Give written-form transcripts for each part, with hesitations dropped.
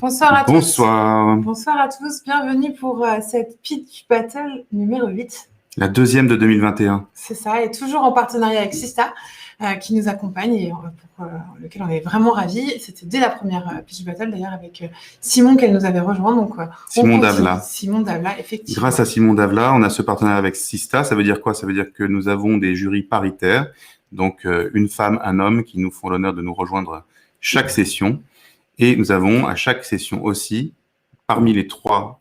Bonsoir à tous. Bonsoir. Bonsoir à tous. Bienvenue pour cette Pitch Battle numéro 8. La deuxième de 2021. C'est ça, et toujours en partenariat avec Sista, qui nous accompagne et pour lequel on est vraiment ravis. C'était dès la première Pitch Battle, d'ailleurs, avec Simon qu'elle nous avait rejoint. Donc, Simon Davla. Simon Davla, effectivement. Grâce à Simon Davla, on a ce partenariat avec Sista. Ça veut dire quoi? Ça veut dire que nous avons des jurys paritaires, donc une femme, un homme, qui nous font l'honneur de nous rejoindre chaque session. Et nous avons à chaque session aussi, parmi les 3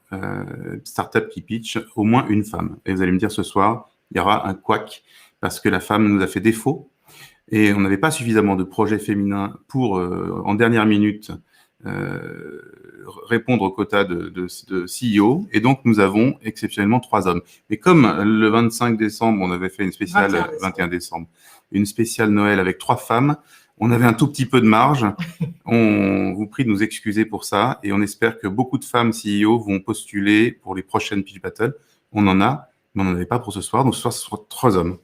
startups qui pitchent, au moins une femme. Et vous allez me dire ce soir, il y aura un couac parce que la femme nous a fait défaut et on n'avait pas suffisamment de projets féminins pour, en dernière minute, répondre au quota de CEO. Et donc, nous avons exceptionnellement 3 hommes. Mais comme le 25 décembre, on avait fait une spéciale 21 décembre, une spéciale Noël avec 3 femmes, on avait un tout petit peu de marge. On vous prie de nous excuser pour ça et on espère que beaucoup de femmes CEO vont postuler pour les prochaines Pitch Battle. On en a, mais on n'en avait pas pour ce soir. Donc ce soir, ce sera 3 hommes.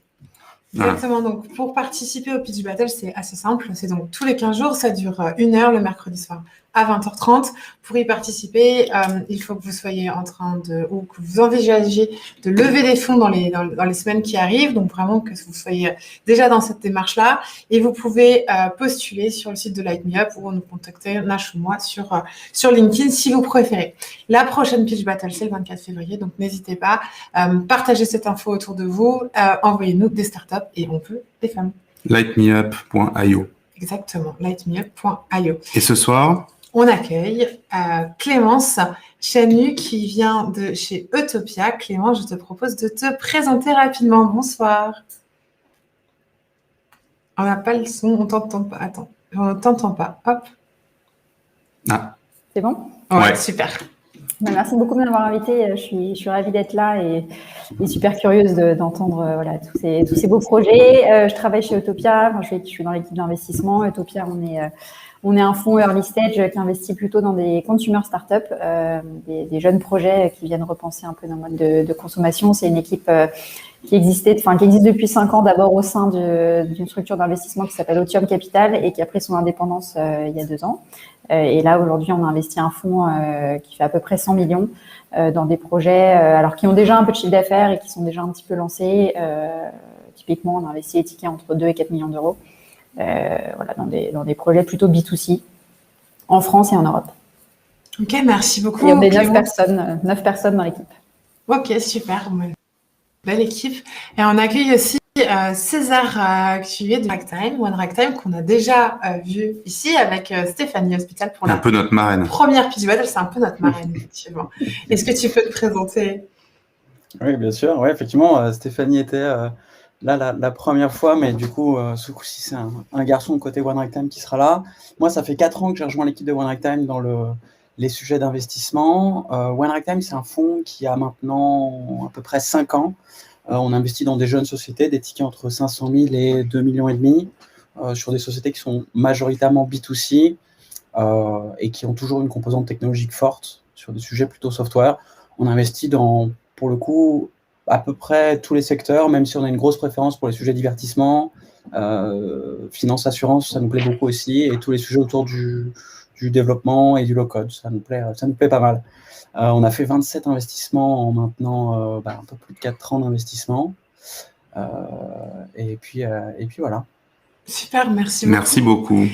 Exactement. Voilà. Donc pour participer au Pitch Battle, c'est assez simple. C'est donc tous les 15 jours. Ça dure 1 heure le mercredi soir à 20h30. Pour y participer, il faut que vous soyez en train ou que vous envisagiez de lever des fonds dans les semaines qui arrivent. Donc vraiment que vous soyez déjà dans cette démarche-là. Et vous pouvez postuler sur le site de Light Me Up ou nous contacter, Nash ou moi, sur LinkedIn si vous préférez. La prochaine Pitch Battle, c'est le 24 février. Donc n'hésitez pas. Partagez cette info autour de vous. Envoyez-nous des startups et on peut des femmes. lightmeup.io. Exactement, lightmeup.io. Et ce soir, on accueille Clémence Chanu qui vient de chez Utopia. Clémence, je te propose de te présenter rapidement. Bonsoir. On n'a pas le son, on t'entend pas. Attends, on ne t'entend pas. Hop. Ah. C'est bon? Ouais, super. Merci beaucoup de m'avoir invitée. Je suis ravie d'être là et super curieuse d'entendre voilà, tous ces beaux projets. Je travaille chez Utopia. Enfin, je suis dans l'équipe d'investissement. Utopia, on est un fonds early stage qui investit plutôt dans des consumer startups, des jeunes projets qui viennent repenser un peu nos modes de consommation. C'est une équipe qui existe depuis 5 ans d'abord au sein d'une structure d'investissement qui s'appelle Otium Capital et qui a pris son indépendance il y a 2 ans. Et là, aujourd'hui, on a investi un fonds qui fait à peu près 100 millions dans des projets alors qui ont déjà un peu de chiffre d'affaires et qui sont déjà un petit peu lancés. Typiquement, on a investi les tickets entre 2 et 4 millions d'euros. Voilà, dans des projets plutôt B2C en France et en Europe. Ok, merci beaucoup. Il y a 9 personnes dans l'équipe. Ok, super. Belle équipe. Et on accueille aussi César Cuvier de Ragtime, One Ragtime, qu'on a déjà vu ici avec Stéphanie Hospital pour un peu notre marraine. Première Pitch Battle. C'est un peu notre marraine, effectivement. Est-ce que tu peux te présenter? Oui, bien sûr. Ouais, effectivement, Stéphanie était là la première fois, mais du coup, ce coup-ci, c'est un garçon de côté One Ragtime qui sera là. Moi, ça fait 4 ans que j'ai rejoint l'équipe de One Ragtime dans les sujets d'investissement. One Ragtime, c'est un fonds qui a maintenant à peu près 5 ans. On investit dans des jeunes sociétés, des tickets entre 500 000 et 2,5 millions, sur des sociétés qui sont majoritairement B2C et qui ont toujours une composante technologique forte sur des sujets plutôt software. On investit dans, pour le coup, à peu près tous les secteurs, même si on a une grosse préférence pour les sujets divertissement, finance, assurance, ça nous plaît beaucoup aussi, et tous les sujets autour du développement et du low-code, ça nous plaît pas mal. On a fait 27 investissements en maintenant un peu plus de 4 ans d'investissement. Et puis voilà. Super, merci beaucoup. Merci beaucoup.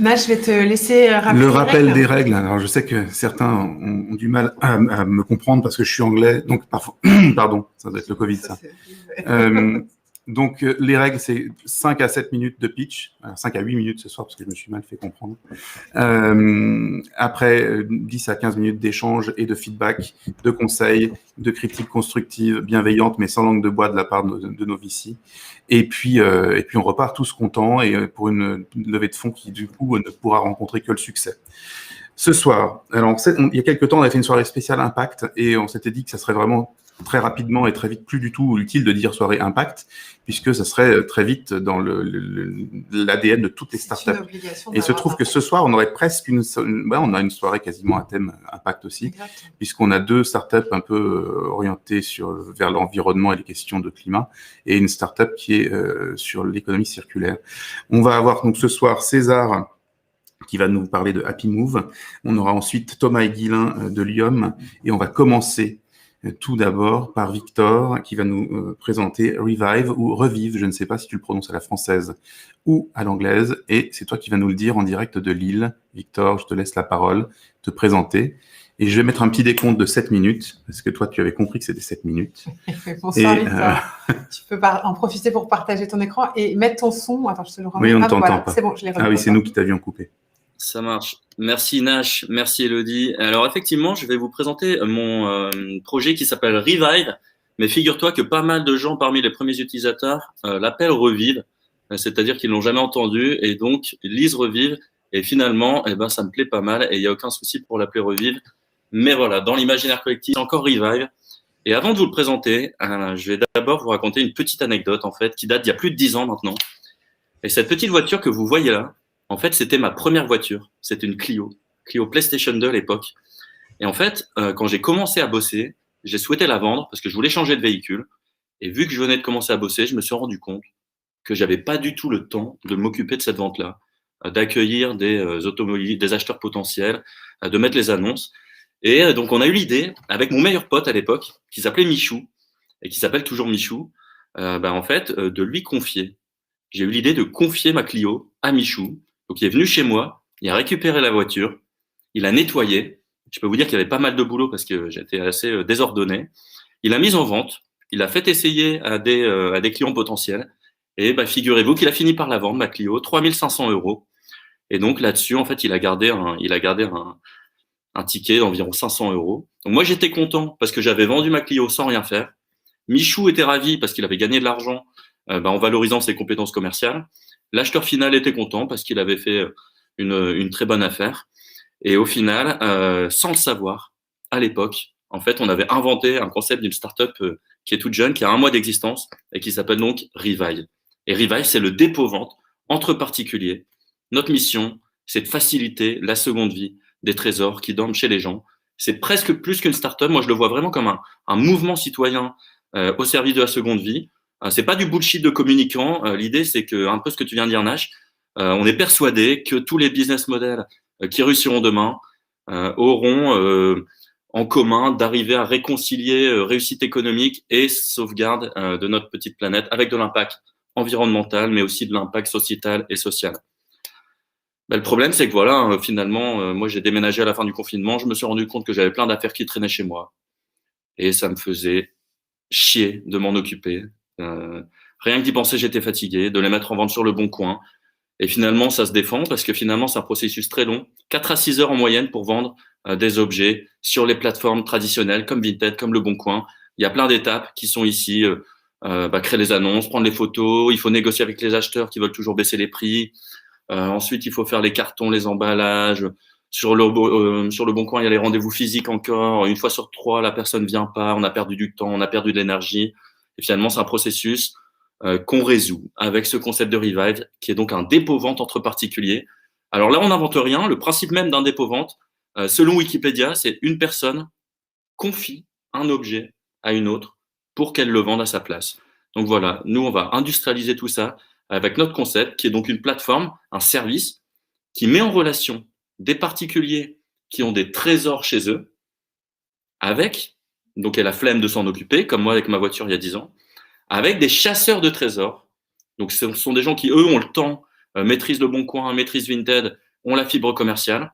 Nash, je vais te laisser rappeler le rappel des règles. Alors, je sais que certains ont du mal à me comprendre parce que je suis anglais. Donc, parfois, pardon, ça doit être le Covid, ça. Donc, les règles, c'est 5 à 7 minutes de pitch. 5 à 8 minutes ce soir parce que je me suis mal fait comprendre. Après, 10 à 15 minutes d'échange et de feedback, de conseils, de critiques constructives, bienveillantes, mais sans langue de bois de la part de nos VC. Et puis, on repart tous contents et pour une levée de fonds qui, du coup, ne pourra rencontrer que le succès. Ce soir, alors, il y a quelques temps, on avait fait une soirée spéciale Impact et on s'était dit que ça serait vraiment très rapidement et très vite plus du tout utile de dire soirée Impact, puisque ça serait très vite dans l'ADN de toutes les startups. Et il se trouve que ce soir, on aurait presque on a une soirée quasiment à thème Impact aussi, puisqu'on a 2 startups un peu orientées vers l'environnement et les questions de climat, et une startup qui est sur l'économie circulaire. On va avoir donc ce soir César qui va nous parler de Happy Move. On aura ensuite Thomas et Guilain de Lyum, et on va commencer tout d'abord par Victor, qui va nous présenter Revive ou Revive, je ne sais pas si tu le prononces à la française ou à l'anglaise, et c'est toi qui vas nous le dire en direct de Lille. Victor, je te laisse la parole, te présenter. Et je vais mettre un petit décompte de 7 minutes, parce que toi, tu avais compris que c'était 7 minutes. Bonsoir, Victor. Tu peux en profiter pour partager ton écran et mettre ton son. Attends, je te le remets. Oui, on ne t'entend pas. C'est bon, je l'ai remis. Ah oui, c'est nous qui t'avions coupé. Ça marche. Merci Nash, merci Elodie. Alors effectivement, je vais vous présenter mon projet qui s'appelle Revive, mais figure-toi que pas mal de gens parmi les premiers utilisateurs l'appellent Revive, c'est-à-dire qu'ils l'ont jamais entendu et donc ils lisent Revive et finalement, ça me plaît pas mal et il n'y a aucun souci pour l'appeler Revive. Mais voilà, dans l'imaginaire collectif, c'est encore Revive. Et avant de vous le présenter, je vais d'abord vous raconter une petite anecdote en fait qui date d'il y a plus de 10 ans maintenant. Et cette petite voiture que vous voyez là, en fait, c'était ma première voiture. C'était une Clio PlayStation 2 à l'époque. Et en fait, quand j'ai commencé à bosser, j'ai souhaité la vendre parce que je voulais changer de véhicule. Et vu que je venais de commencer à bosser, je me suis rendu compte que j'avais pas du tout le temps de m'occuper de cette vente-là, d'accueillir des automobilistes, des acheteurs potentiels, de mettre les annonces. Et donc, on a eu l'idée, avec mon meilleur pote à l'époque, qui s'appelait Michou, et qui s'appelle toujours Michou, en fait, de lui confier. J'ai eu l'idée de confier ma Clio à Michou. Donc, il est venu chez moi, il a récupéré la voiture, il a nettoyé. Je peux vous dire qu'il y avait pas mal de boulot parce que j'étais assez désordonné. Il a mis en vente, il a fait essayer à des clients potentiels. Et figurez-vous qu'il a fini par la vendre, ma Clio, 3 500 €. Et donc, là-dessus, en fait, il a gardé un ticket d'environ 500 €. Donc moi, j'étais content parce que j'avais vendu ma Clio sans rien faire. Michou était ravi parce qu'il avait gagné de l'argent en valorisant ses compétences commerciales. L'acheteur final était content parce qu'il avait fait une très bonne affaire. Et au final, sans le savoir, à l'époque, en fait, on avait inventé un concept d'une startup qui est toute jeune, qui a 1 mois d'existence et qui s'appelle donc Revive. Et Revive, c'est le dépôt-vente entre particuliers. Notre mission, c'est de faciliter la seconde vie des trésors qui dorment chez les gens. C'est presque plus qu'une start-up. Moi, je le vois vraiment comme un mouvement citoyen au service de la seconde vie. C'est pas du bullshit de communicants. L'idée, c'est que, un peu ce que tu viens de dire, Nash, on est persuadé que tous les business models qui réussiront demain auront en commun d'arriver à réconcilier réussite économique et sauvegarde de notre petite planète avec de l'impact environnemental, mais aussi de l'impact sociétal et social. Le problème, c'est que voilà, finalement, moi, j'ai déménagé à la fin du confinement. Je me suis rendu compte que j'avais plein d'affaires qui traînaient chez moi. Et ça me faisait chier de m'en occuper. Rien que d'y penser, j'étais fatigué, de les mettre en vente sur le bon coin. Et finalement, ça se défend parce que finalement, c'est un processus très long. 4 à 6 heures en moyenne pour vendre des objets sur les plateformes traditionnelles comme Vinted, comme Le Bon Coin. Il y a plein d'étapes qui sont ici. Créer les annonces, prendre les photos. Il faut négocier avec les acheteurs qui veulent toujours baisser les prix. Ensuite, il faut faire les cartons, les emballages. Sur le Bon Coin, il y a les rendez-vous physiques encore. 1 fois sur 3, la personne vient pas. On a perdu du temps, on a perdu de l'énergie. Et finalement, c'est un processus qu'on résout avec ce concept de Revive, qui est donc un dépôt-vente entre particuliers. Alors là, on n'invente rien. Le principe même d'un dépôt-vente, selon Wikipédia, c'est une personne confie un objet à une autre pour qu'elle le vende à sa place. Donc voilà, nous, on va industrialiser tout ça avec notre concept, qui est donc une plateforme, un service, qui met en relation des particuliers qui ont des trésors chez eux, avec, donc elle a la flemme de s'en occuper, comme moi avec ma voiture il y a 10 ans, avec des chasseurs de trésors. Donc ce sont des gens qui, eux, ont le temps, maîtrisent Le Bon Coin, maîtrisent Vinted, ont la fibre commerciale,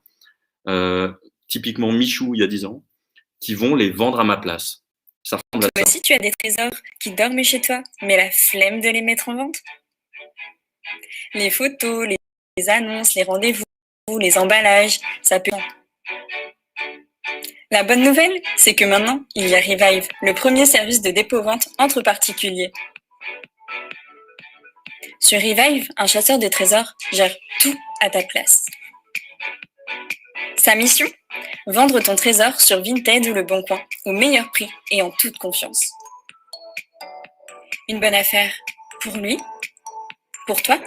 typiquement Michou il y a 10 ans, qui vont les vendre à ma place. Ça ressemble à ça. Toi aussi, tu as des trésors qui dorment chez toi, mais la flemme de les mettre en vente. Les photos, les annonces, les rendez-vous, les emballages, ça peut... La bonne nouvelle, c'est que maintenant, il y a Revive, le premier service de dépôt-vente entre particuliers. Sur Revive, un chasseur de trésors gère tout à ta place. Sa mission ? Vendre ton trésor sur Vinted ou Le Bon Coin, au meilleur prix et en toute confiance. Une bonne affaire pour lui, pour toi,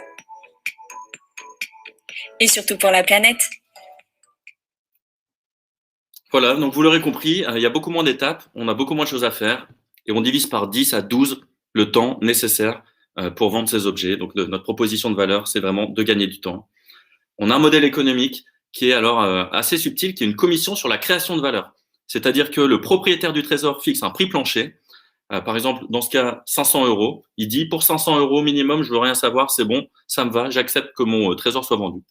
et surtout pour la planète. Voilà, donc vous l'aurez compris, il y a beaucoup moins d'étapes, on a beaucoup moins de choses à faire, et on divise par 10 à 12 le temps nécessaire pour vendre ces objets. Donc notre proposition de valeur, c'est vraiment de gagner du temps. On a un modèle économique qui est alors assez subtil, qui est une commission sur la création de valeur. C'est-à-dire que le propriétaire du trésor fixe un prix plancher. Par exemple, dans ce cas, 500 €. Il dit, pour 500 € minimum, je veux rien savoir, c'est bon, ça me va, j'accepte que mon trésor soit vendu.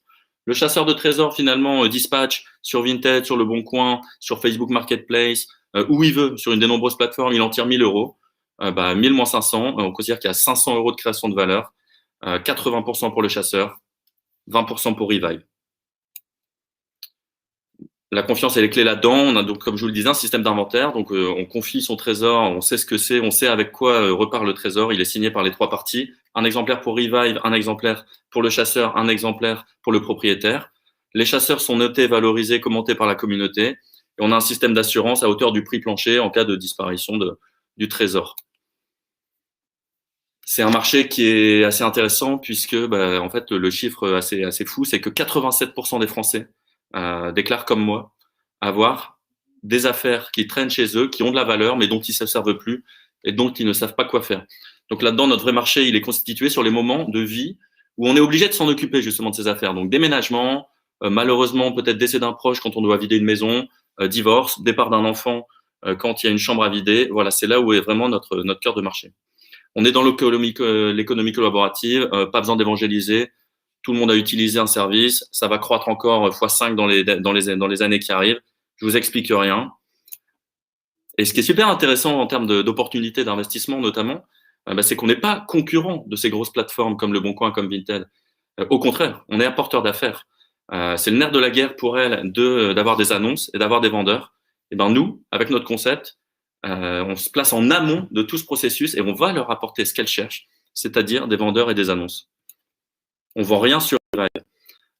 Le chasseur de trésors, finalement, dispatch sur Vinted, sur Le Bon Coin, sur Facebook Marketplace, où il veut, sur une des nombreuses plateformes, il en tire 1 000 €. 1000 moins 500, on considère qu'il y a 500 € de création de valeur, 80% pour le chasseur, 20% pour Revive. La confiance est les clés là-dedans. On a donc, comme je vous le disais, un système d'inventaire. Donc, on confie son trésor, on sait ce que c'est, on sait avec quoi repart le trésor. Il est signé par les 3 parties. Un exemplaire pour Revive, un exemplaire pour le chasseur, un exemplaire pour le propriétaire. Les chasseurs sont notés, valorisés, commentés par la communauté. Et on a un système d'assurance à hauteur du prix plancher en cas de disparition du trésor. C'est un marché qui est assez intéressant puisque, en fait, le chiffre assez fou, c'est que 87% des Français déclarent comme moi avoir des affaires qui traînent chez eux, qui ont de la valeur, mais dont ils ne se servent plus et dont ils ne savent pas quoi faire. Donc là-dedans, notre vrai marché, il est constitué sur les moments de vie où on est obligé de s'en occuper justement de ces affaires. Donc déménagement, malheureusement peut-être décès d'un proche quand on doit vider une maison, divorce, départ d'un enfant quand il y a une chambre à vider. Voilà, c'est là où est vraiment notre cœur de marché. On est dans l'économie collaborative, pas besoin d'évangéliser. Tout le monde a utilisé un service, ça va croître encore x5 dans les années qui arrivent. Je vous explique rien. Et ce qui est super intéressant en termes d'opportunités d'investissement notamment, c'est qu'on n'est pas concurrent de ces grosses plateformes comme Le Bon Coin, comme Vinted. Au contraire, on est apporteur d'affaires. C'est le nerf de la guerre pour elles d'avoir des annonces et d'avoir des vendeurs. Et ben nous, avec notre concept, on se place en amont de tout ce processus et on va leur apporter ce qu'elles cherchent, c'est-à-dire des vendeurs et des annonces. On ne vend rien sur Revive.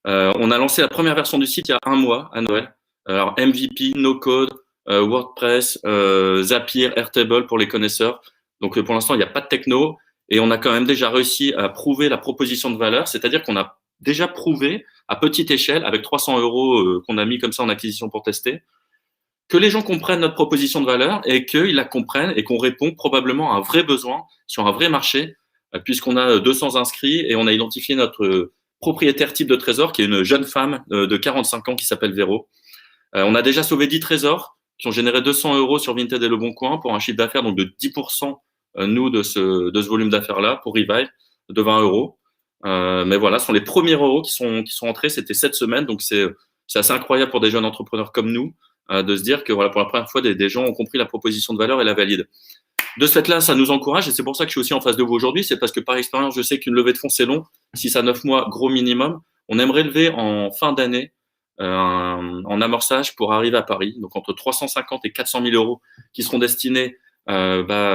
On a lancé la première version du site il y a 1 mois, à Noël. Alors MVP, NoCode, WordPress, Zapier, Airtable pour les connaisseurs. Donc pour l'instant, il n'y a pas de techno et on a quand même déjà réussi à prouver la proposition de valeur, c'est-à-dire qu'on a déjà prouvé à petite échelle, avec 300 € qu'on a mis comme ça en acquisition pour tester, que les gens comprennent notre proposition de valeur et qu'ils la comprennent et qu'on répond probablement à un vrai besoin sur un vrai marché, puisqu'on a 200 inscrits et on a identifié notre propriétaire type de trésor, qui est une jeune femme de 45 ans qui s'appelle Véro. On a déjà sauvé 10 trésors qui ont généré 200 € sur Vinted et Le Bon Coin pour un chiffre d'affaires donc de 10%, nous, de ce volume d'affaires-là, pour Revive, de 20 €. Mais voilà, ce sont les premiers euros qui sont entrés, c'était cette semaine, donc c'est assez incroyable pour des jeunes entrepreneurs comme nous, de se dire que voilà, pour la première fois, des gens ont compris la proposition de valeur et la valident. De ce fait-là, ça nous encourage et c'est pour ça que je suis aussi en face de vous aujourd'hui. C'est parce que par expérience, je sais qu'une levée de fonds, c'est long, 6 à 9 mois, gros minimum. On aimerait lever en fin d'année en amorçage pour arriver à Paris, donc entre 350 et 400 000 € qui seront destinés à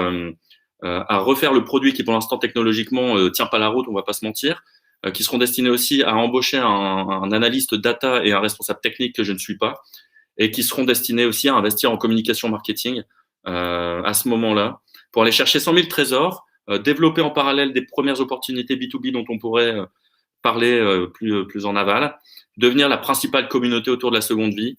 refaire le produit qui, pour l'instant, technologiquement, tient pas la route, on va pas se mentir, qui seront destinés aussi à embaucher un analyste data et un responsable technique que je ne suis pas, et qui seront destinés aussi à investir en communication marketing à ce moment-là, pour aller chercher 100 000 trésors, développer en parallèle des premières opportunités B2B dont on pourrait parler plus en aval, devenir la principale communauté autour de la seconde vie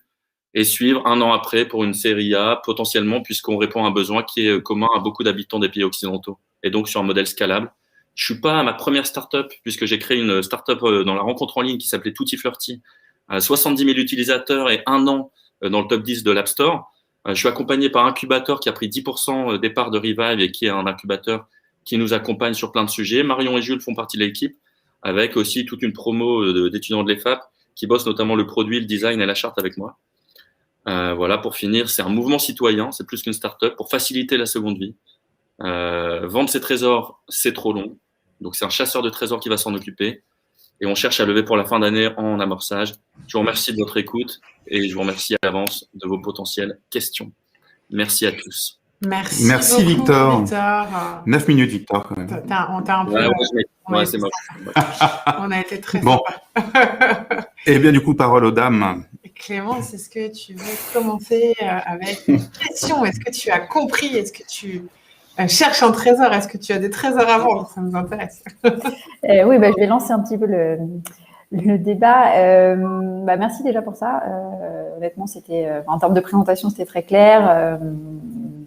et suivre 1 an après pour une série A potentiellement, puisqu'on répond à un besoin qui est commun à beaucoup d'habitants des pays occidentaux et donc sur un modèle scalable. Je suis pas à ma première startup puisque j'ai créé une startup dans la rencontre en ligne qui s'appelait Tutti Flirty, 70 000 utilisateurs et 1 an dans le top 10 de l'App Store. Je suis accompagné par un incubateur qui a pris 10% des parts de Revive et qui est un incubateur qui nous accompagne sur plein de sujets. Marion et Jules font partie de l'équipe, avec aussi toute une promo d'étudiants de l'EFAP qui bossent notamment le produit, le design et la charte avec moi. Voilà, pour finir, c'est un mouvement citoyen, c'est plus qu'une start-up, pour faciliter la seconde vie. Vendre ses trésors, c'est trop long. Donc c'est un chasseur de trésors qui va s'en occuper. Et on cherche à lever pour la fin d'année en amorçage. Je vous remercie de votre écoute et je vous remercie à l'avance de vos potentielles questions. Merci à tous. Merci beaucoup, Victor. 9 minutes, Victor, quand même. On t'a un peu... Ouais, c'est moche. On a été très Bon. sympa. Eh bien, du coup, parole aux dames. Clémence, est-ce que tu veux commencer avec une question? Est-ce que tu as compris? Est-ce que tu cherches un trésor? Est-ce que tu as des trésors à vendre? Ça nous intéresse. Oui, je vais lancer un petit peu le débat. Merci déjà pour ça. Honnêtement, en termes de présentation, c'était très clair,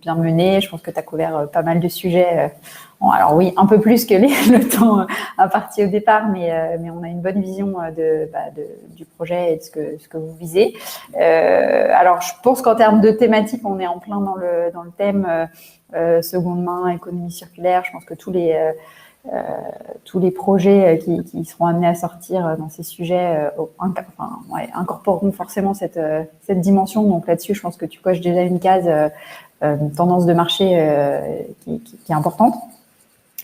bien mené. Je pense que tu as couvert pas mal de sujets. Alors oui, un peu plus que le temps imparti au départ, mais on a une bonne vision du projet et de ce que vous visez. Alors, je pense qu'en termes de thématique, on est en plein dans le thème seconde main, économie circulaire. Je pense que tous les projets qui seront amenés à sortir dans ces sujets incorporeront forcément cette dimension. Donc là-dessus, je pense que tu coches déjà une case tendance de marché qui est importante.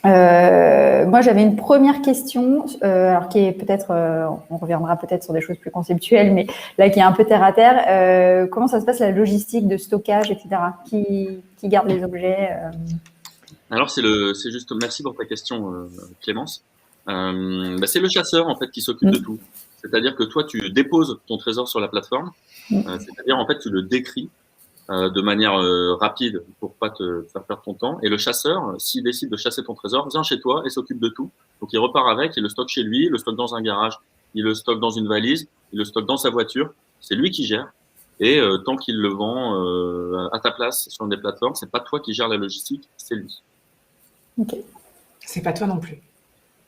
Moi, j'avais une première question, alors qui est peut-être, on reviendra peut-être sur des choses plus conceptuelles, mais là qui est un peu terre à terre. Comment ça se passe la logistique de stockage, etc. Qui garde les objets Alors c'est juste, merci pour ta question, Clémence. C'est le chasseur en fait qui s'occupe de tout. C'est-à-dire que toi, tu déposes ton trésor sur la plateforme. C'est-à-dire en fait, tu le décris de manière rapide pour pas te faire perdre ton temps. Et le chasseur, s'il décide de chasser ton trésor, vient chez toi et s'occupe de tout. Donc il repart avec, il le stocke chez lui, il le stocke dans un garage, il le stocke dans une valise, il le stocke dans sa voiture. C'est lui qui gère. Et tant qu'il le vend à ta place sur des plateformes, c'est pas toi qui gères la logistique, c'est lui. Ok. C'est pas toi non plus.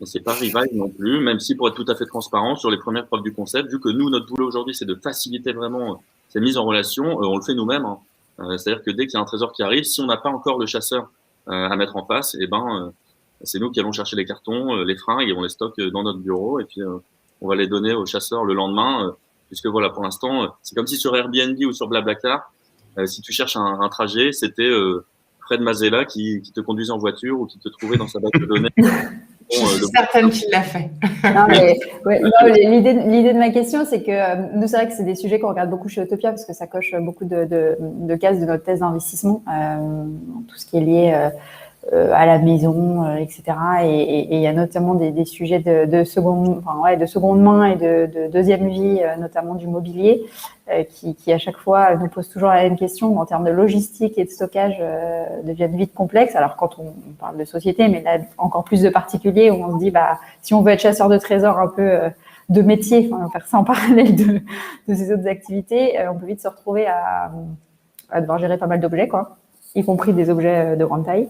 Et c'est pas Revive non plus, même si pour être tout à fait transparent sur les premières preuves du concept, vu que nous, notre boulot aujourd'hui, c'est de faciliter vraiment ces mises en relation, on le fait nous-mêmes. Hein. C'est-à-dire que dès qu'il y a un trésor qui arrive, si on n'a pas encore le chasseur à mettre en face, c'est nous qui allons chercher les cartons, les fringues, et on les stocke dans notre bureau, et puis on va les donner au chasseur le lendemain, puisque voilà, pour l'instant, c'est comme si sur Airbnb ou sur Blablacar, si tu cherches un trajet, c'était Fred Mazella qui te conduisait en voiture ou qui te trouvait dans sa base de données. Je suis certaine qu'il l'a fait. L'idée de ma question, c'est que nous, c'est vrai que c'est des sujets qu'on regarde beaucoup chez Autopia parce que ça coche beaucoup de cases de notre thèse d'investissement, tout ce qui est lié à la maison, etc. Et il y a notamment des sujets de seconde main et de deuxième vie, notamment du mobilier, qui à chaque fois nous posent toujours la même question en termes de logistique et de stockage deviennent vite complexes. Alors quand on parle de société, mais là encore plus de particuliers, où on se dit si on veut être chasseur de trésors un peu de métier, on va faire ça en parallèle de ces autres activités, on peut vite se retrouver à devoir gérer pas mal d'objets, quoi, y compris des objets de grande taille.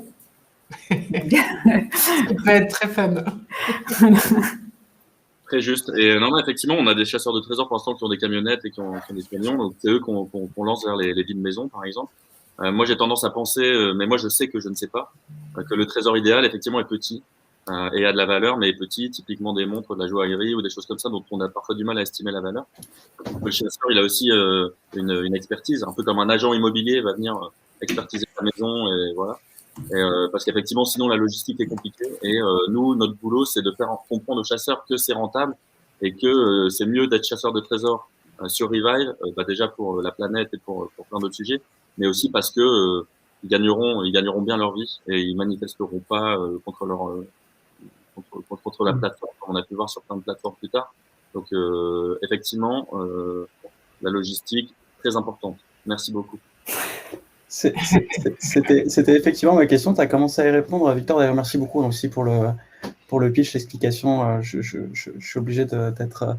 Ça peut être très fun. Très juste. Et non, effectivement, on a des chasseurs de trésors pour l'instant qui ont des camionnettes et qui ont des camions. Donc, c'est eux qu'on lance vers les vides maisons, par exemple. Moi, j'ai tendance à penser, mais moi, je sais que je ne sais pas, que le trésor idéal, effectivement, est petit et a de la valeur, mais est petit, typiquement des montres, de la joaillerie ou des choses comme ça, dont on a parfois du mal à estimer la valeur. Le chasseur, il a aussi une expertise, un peu comme un agent immobilier va venir expertiser la maison et voilà. Parce qu'effectivement, sinon la logistique est compliquée. Et nous, notre boulot, c'est de faire comprendre aux chasseurs que c'est rentable et que c'est mieux d'être chasseur de trésors sur Revive, déjà pour la planète et pour plein d'autres sujets, mais aussi parce que ils gagneront bien leur vie et ils manifesteront pas contre la plateforme, comme on a pu voir sur plein de plateformes plus tard. Donc effectivement, la logistique très importante. Merci beaucoup. C'était effectivement ma question. Tu as commencé à y répondre, Victor. D'ailleurs, merci beaucoup aussi pour le pitch, l'explication. Je suis obligé d'être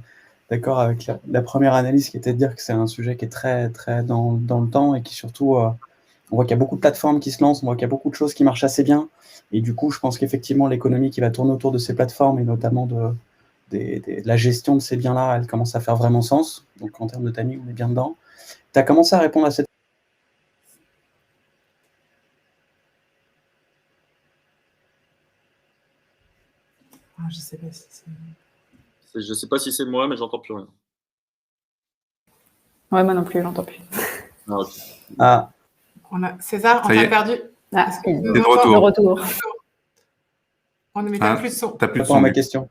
d'accord avec la première analyse qui était de dire que c'est un sujet qui est très, très dans le temps et qui surtout, on voit qu'il y a beaucoup de plateformes qui se lancent, on voit qu'il y a beaucoup de choses qui marchent assez bien. Et du coup, je pense qu'effectivement, l'économie qui va tourner autour de ces plateformes et notamment de la gestion de ces biens-là, elle commence à faire vraiment sens. Donc, en termes de timing, on est bien dedans. Tu as commencé à répondre à cette Je sais pas si c'est... Je sais pas si c'est moi, mais j'entends plus rien. Ouais, moi non plus, j'entends plus. Ah, ok. César, on t'a perdu. C'est de retour. On ne met plus de son. T'as plus de son. ma question.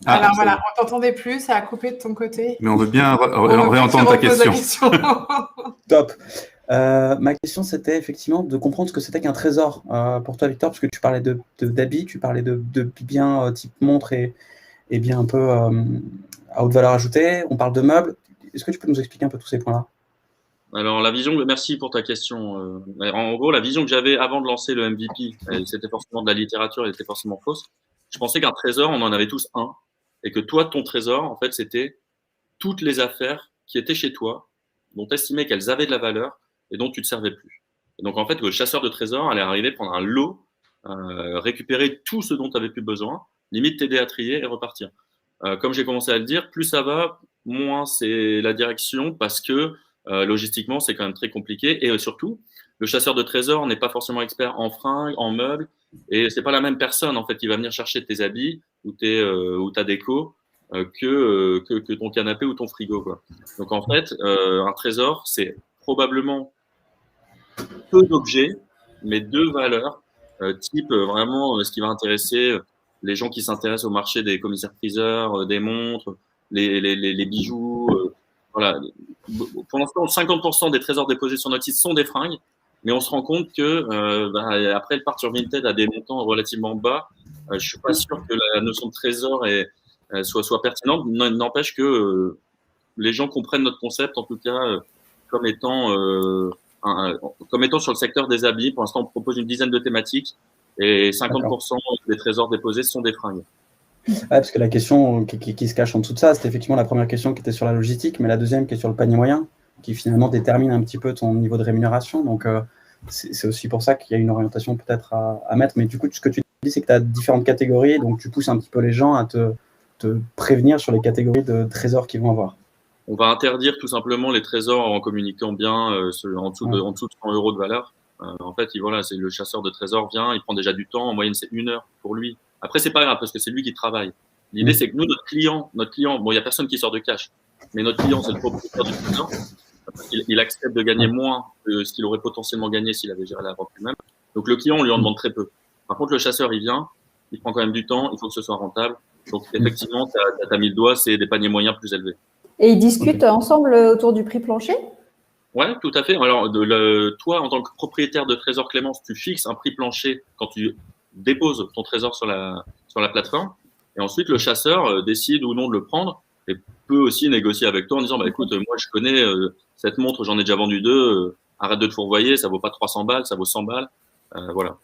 Alors voilà, on t'entendait plus, ça a coupé de ton côté. Mais on veut bien réentendre ta question. Top. Ma question, c'était effectivement de comprendre ce que c'était qu'un trésor pour toi, Victor, parce que tu parlais d'habits, tu parlais de biens type montre et biens un peu à haute valeur ajoutée. On parle de meubles. Est-ce que tu peux nous expliquer un peu tous ces points-là? Alors, merci pour ta question. En gros, la vision que j'avais avant de lancer le MVP, c'était forcément de la littérature, elle était forcément fausse. Je pensais qu'un trésor, on en avait tous un. et que toi, ton trésor, en fait, c'était toutes les affaires qui étaient chez toi, dont tu estimais qu'elles avaient de la valeur et dont tu ne te servais plus. Et donc, en fait, le chasseur de trésors allait arriver, prendre un lot, récupérer tout ce dont tu n'avais plus besoin, limite t'aider à trier et repartir. Comme j'ai commencé à le dire, plus ça va, moins c'est la direction, parce que logistiquement, c'est quand même très compliqué. Et surtout, le chasseur de trésors n'est pas forcément expert en fringues, en meubles, et c'est pas la même personne en fait qui va venir chercher tes habits ou ta déco que ton canapé ou ton frigo, quoi. Donc en fait, un trésor, c'est probablement peu d'objets, mais de valeurs, type vraiment ce qui va intéresser les gens qui s'intéressent au marché des commissaires-priseurs, des montres, les bijoux. Voilà. Pour l'instant, 50% des trésors déposés sur notre site sont des fringues, mais on se rend compte que après, elles partent sur Vinted à des montants relativement bas. Je suis pas sûr que la notion de trésor soit pertinente. N'empêche que les gens comprennent notre concept, en tout cas, comme étant sur le secteur des habits. Pour l'instant, on propose une dizaine de thématiques et 50% des trésors déposés sont des fringues. Ouais, parce que la question qui se cache en dessous de ça, c'était effectivement la première question qui était sur la logistique, mais la deuxième qui est sur le panier moyen, qui finalement détermine un petit peu ton niveau de rémunération. Donc, c'est aussi pour ça qu'il y a une orientation peut-être à mettre. Mais du coup, ce que tu dis, c'est que tu as différentes catégories, donc tu pousses un petit peu les gens à te prévenir sur les catégories de trésors qu'ils vont avoir. On va interdire tout simplement les trésors en communiquant bien en dessous de 100 euros de valeur. En fait, c'est le chasseur de trésors vient, il prend déjà du temps. En moyenne, c'est 1 heure pour lui. Après, c'est pas grave parce que c'est lui qui travaille. L'idée, c'est que nous, notre client, bon, il y a personne qui sort de cash, mais notre client, c'est le propriétaire du trésor. Il accepte de gagner moins que ce qu'il aurait potentiellement gagné s'il avait géré la vente lui-même. Donc, le client, on lui en demande très peu. Par contre, le chasseur, il vient, il prend quand même du temps, il faut que ce soit rentable. Donc, effectivement, t'as mis le doigt, c'est des paniers moyens plus élevés. Et ils discutent ensemble autour du prix plancher? Ouais, tout à fait. Alors, toi, en tant que propriétaire de Trésor Clémence, tu fixes un prix plancher quand tu déposes ton trésor sur la plateforme. Et ensuite, le chasseur décide ou non de le prendre et peut aussi négocier avec toi en disant, écoute, moi, je connais cette montre, j'en ai déjà vendu 2, arrête de te fourvoyer, ça vaut pas 300 balles, ça vaut 100 balles. Voilà.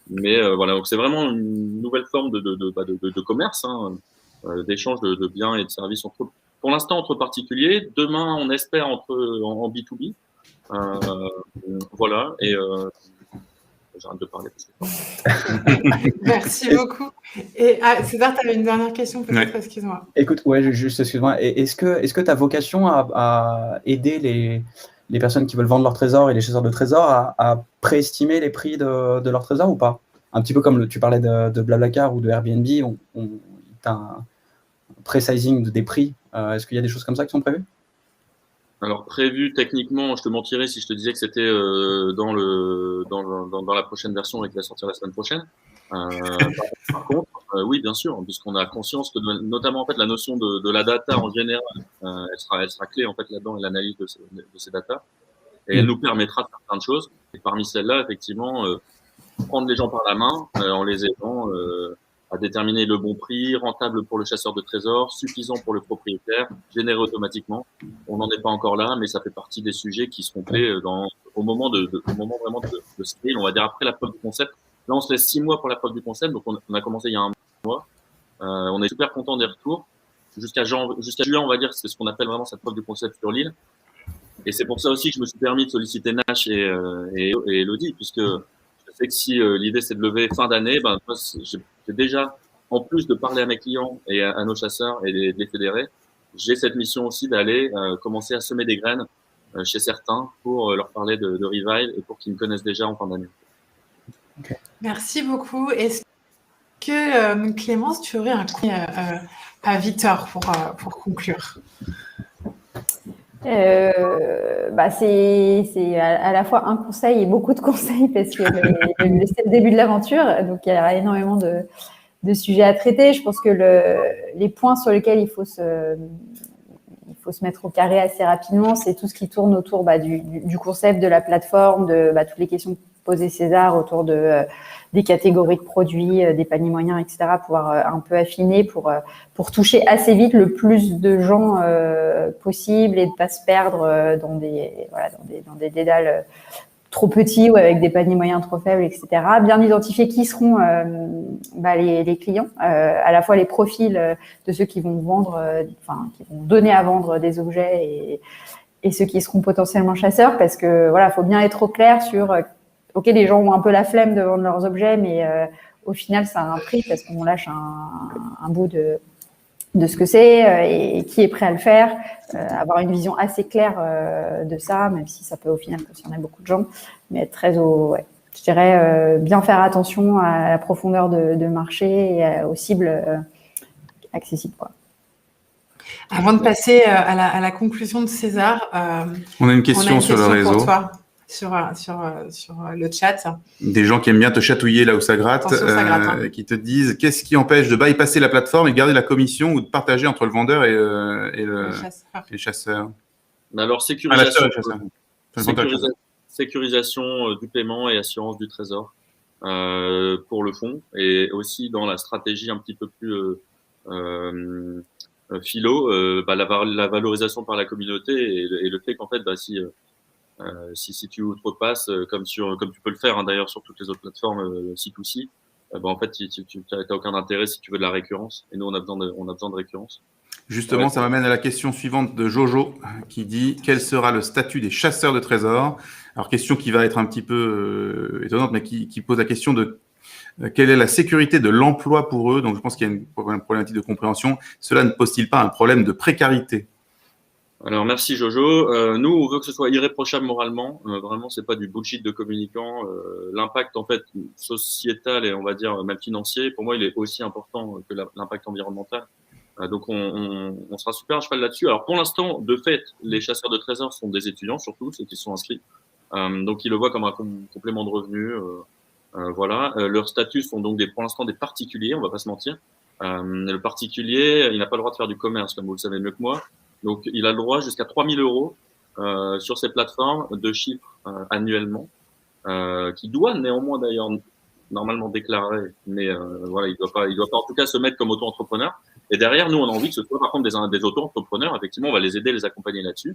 Mais voilà, donc c'est vraiment une nouvelle forme de commerce, d'échange de biens et de services pour l'instant entre particuliers. Demain, on espère en B2B. Voilà. Et j'arrête de parler. Merci beaucoup. Et César, tu avais une dernière question peut-être, excuse-moi. Écoute, juste excuse-moi. Est-ce que tu as vocation à aider les personnes qui veulent vendre leur trésor et les chasseurs de trésors à préestimer les prix de leur trésor ou pas? Un petit peu comme tu parlais de Blablacar ou de Airbnb, on a un pré-sizing des prix. Est-ce qu'il y a des choses comme ça qui sont prévues? Alors, prévu techniquement, je te mentirais si je te disais que c'était dans la prochaine version et qui va sortir la semaine prochaine. Par contre, oui, bien sûr, puisqu'on a conscience que notamment en fait la notion de la data en général, elle sera clé en fait là-dedans, et l'analyse de ces data, et elle nous permettra de faire plein de choses. Et parmi celles-là, effectivement, prendre les gens par la main en les aidant à déterminer le bon prix, rentable pour le chasseur de trésors, suffisant pour le propriétaire, généré automatiquement. On n'en est pas encore là, mais ça fait partie des sujets qui seront clés au moment vraiment de scale, on va dire après la preuve du concept. Là, on se laisse 6 mois pour la preuve du concept, donc on a commencé il y a 1 mois. On est super content des retours. Jusqu'à juin, on va dire, c'est ce qu'on appelle vraiment cette preuve du concept sur l'île. Et c'est pour ça aussi que je me suis permis de solliciter Nash et Elodie, puisque je sais que si l'idée c'est de lever fin d'année, j'ai déjà, en plus de parler à mes clients et à nos chasseurs et de les fédérer, j'ai cette mission aussi d'aller commencer à semer des graines chez certains pour leur parler de Revive et pour qu'ils me connaissent déjà en fin d'année. Okay. Merci beaucoup. Est-ce que Clémence, tu aurais un conseil à Victor pour conclure? C'est à la fois un conseil et beaucoup de conseils parce que c'est le début de l'aventure, donc il y a énormément de sujets à traiter. Je pense que les points sur lesquels il faut se mettre au carré assez rapidement, c'est tout ce qui tourne autour du concept de la plateforme, de toutes les questions posées César autour des catégories de produits, des paniers moyens, etc., pouvoir un peu affiner pour toucher assez vite le plus de gens possible et de pas se perdre dans des dédales trop petits ou avec des paniers moyens trop faibles, etc. Bien identifier qui seront les clients, à la fois les profils de ceux qui vont vendre, qui vont donner à vendre des objets et ceux qui seront potentiellement chasseurs, parce que voilà, faut bien être au clair sur ok, les gens ont un peu la flemme de vendre leurs objets, mais au final, ça a un prix parce qu'on lâche un bout de ce que c'est et qui est prêt à le faire, avoir une vision assez claire de ça, même si ça peut au final concerner beaucoup de gens, mais être très je dirais bien faire attention à la profondeur de marché et aux cibles accessibles, quoi. Avant de passer à la conclusion de César, on a une question sur le réseau. Pour toi. Sur le chat. Des gens qui aiment bien te chatouiller là où ça gratte, qui te disent qu'est-ce qui empêche de bypasser la plateforme et de garder la commission ou de partager entre le vendeur et les chasseurs. Alors, sécurisation du paiement et assurance du trésor pour le fonds, et aussi dans la stratégie un petit peu plus philo, la valorisation par la communauté et le fait qu'en fait, si tu outrepasses, comme tu peux le faire d'ailleurs sur toutes les autres plateformes C2C, en fait, tu n'as aucun intérêt si tu veux de la récurrence. Et nous, on a besoin de récurrence. Justement, ça m'amène à la question suivante de Jojo, qui dit quel sera le statut des chasseurs de trésors? Alors, question qui va être un petit peu étonnante, mais qui pose la question de quelle est la sécurité de l'emploi pour eux? Donc, je pense qu'il y a une problématique de compréhension. Cela ne pose-t-il pas un problème de précarité? Alors, merci Jojo. Nous, on veut que ce soit irréprochable moralement. Vraiment, c'est pas du bullshit de communicants. L'impact, en fait, sociétal et on va dire même financier, pour moi, il est aussi important que l'impact environnemental. Donc, on sera super à cheval là-dessus. Alors, pour l'instant, de fait, les chasseurs de trésors sont des étudiants, surtout ceux qui sont inscrits. Donc, ils le voient comme un complément de revenu. Voilà. Leurs statuts sont donc pour l'instant des particuliers, on va pas se mentir. Le particulier, il n'a pas le droit de faire du commerce, comme vous le savez mieux que moi. Donc, il a le droit jusqu'à 3 000 euros sur ces plateformes de chiffres annuellement, qui doit néanmoins d'ailleurs normalement déclarer, mais voilà, il doit pas en tout cas se mettre comme auto-entrepreneur. Et derrière, nous, on a envie que ce soit par contre des auto-entrepreneurs. Effectivement, on va les aider, les accompagner là-dessus,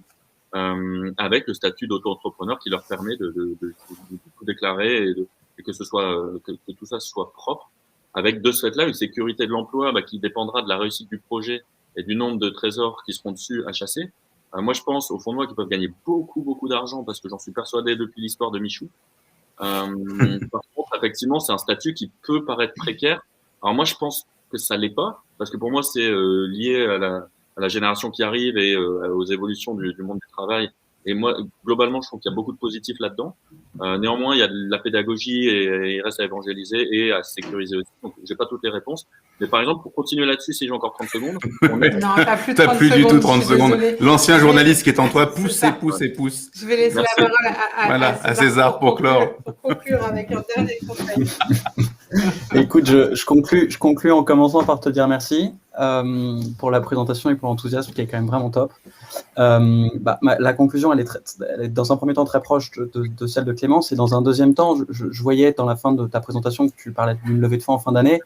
avec le statut d'auto-entrepreneur qui leur permet de tout déclarer et que ce soit que tout ça soit propre. Avec de ce fait-là une sécurité de l'emploi qui dépendra de la réussite du projet et du nombre de trésors qui seront dessus à chasser. Moi, je pense au fond de moi qu'ils peuvent gagner beaucoup d'argent parce que j'en suis persuadé depuis l'histoire de Michou. Par contre, effectivement, c'est un statut qui peut paraître précaire. Alors moi, je pense que ça l'est pas parce que pour moi, c'est lié à la génération qui arrive et aux évolutions du monde du travail. Et moi, globalement, je trouve qu'il y a beaucoup de positifs là-dedans. Néanmoins, il y a de la pédagogie et il reste à évangéliser et à sécuriser aussi. Donc, j'ai pas toutes les réponses. Mais par exemple, pour continuer là-dessus, si j'ai encore 30 secondes. Non, t'as plus du tout 30 secondes. L'ancien journaliste qui est en toi pousse. Je vais laisser la parole à César pour clore. Pour conclure avec un dernier conseil. Écoute, je conclue en commençant par te dire merci pour la présentation et pour l'enthousiasme qui est quand même vraiment top. La conclusion, elle est dans un premier temps très proche de celle de Clémence et dans un deuxième temps, je voyais dans la fin de ta présentation que tu parlais d'une levée de fonds en fin d'année.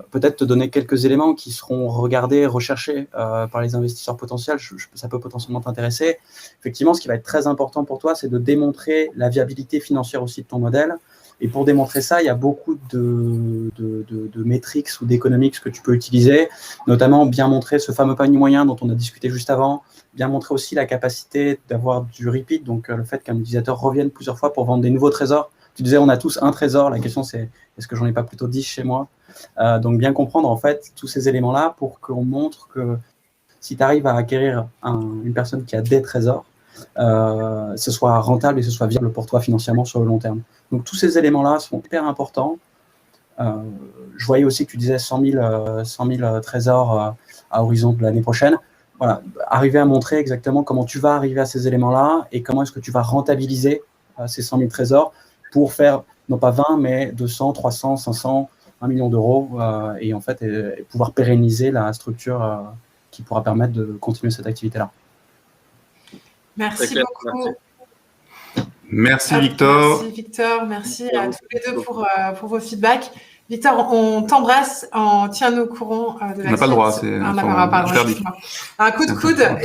Peut-être te donner quelques éléments qui seront regardés, recherchés par les investisseurs potentiels. Ça peut potentiellement t'intéresser. Effectivement, ce qui va être très important pour toi, c'est de démontrer la viabilité financière aussi de ton modèle. Et pour démontrer ça, il y a beaucoup de métriques ou d'économiques que tu peux utiliser, notamment bien montrer ce fameux panier moyen dont on a discuté juste avant, bien montrer aussi la capacité d'avoir du repeat, donc le fait qu'un utilisateur revienne plusieurs fois pour vendre des nouveaux trésors. Tu disais, on a tous un trésor. La question, c'est est-ce que j'en ai pas plutôt 10 chez moi? Donc, bien comprendre en fait tous ces éléments-là pour qu'on montre que si tu arrives à acquérir une personne qui a des trésors, ce soit rentable et ce soit viable pour toi financièrement sur le long terme. Donc, tous ces éléments-là sont hyper importants. Je voyais aussi que tu disais 100 000 trésors à horizon de l'année prochaine. Voilà, arriver à montrer exactement comment tu vas arriver à ces éléments-là et comment est-ce que tu vas rentabiliser ces 100 000 trésors pour faire non pas 20, mais 200, 300, 500, 1 million d'euros et en fait et pouvoir pérenniser la structure qui pourra permettre de continuer cette activité-là. Merci beaucoup. Merci Victor. Merci Victor, merci à tous les deux pour vos feedbacks. Victor, on t'embrasse, tiens-nous au courant de la On n'a pas le droit, suite. c'est On n'a pas le droit, pardon, interdit. excuse-moi. Un coup de coude On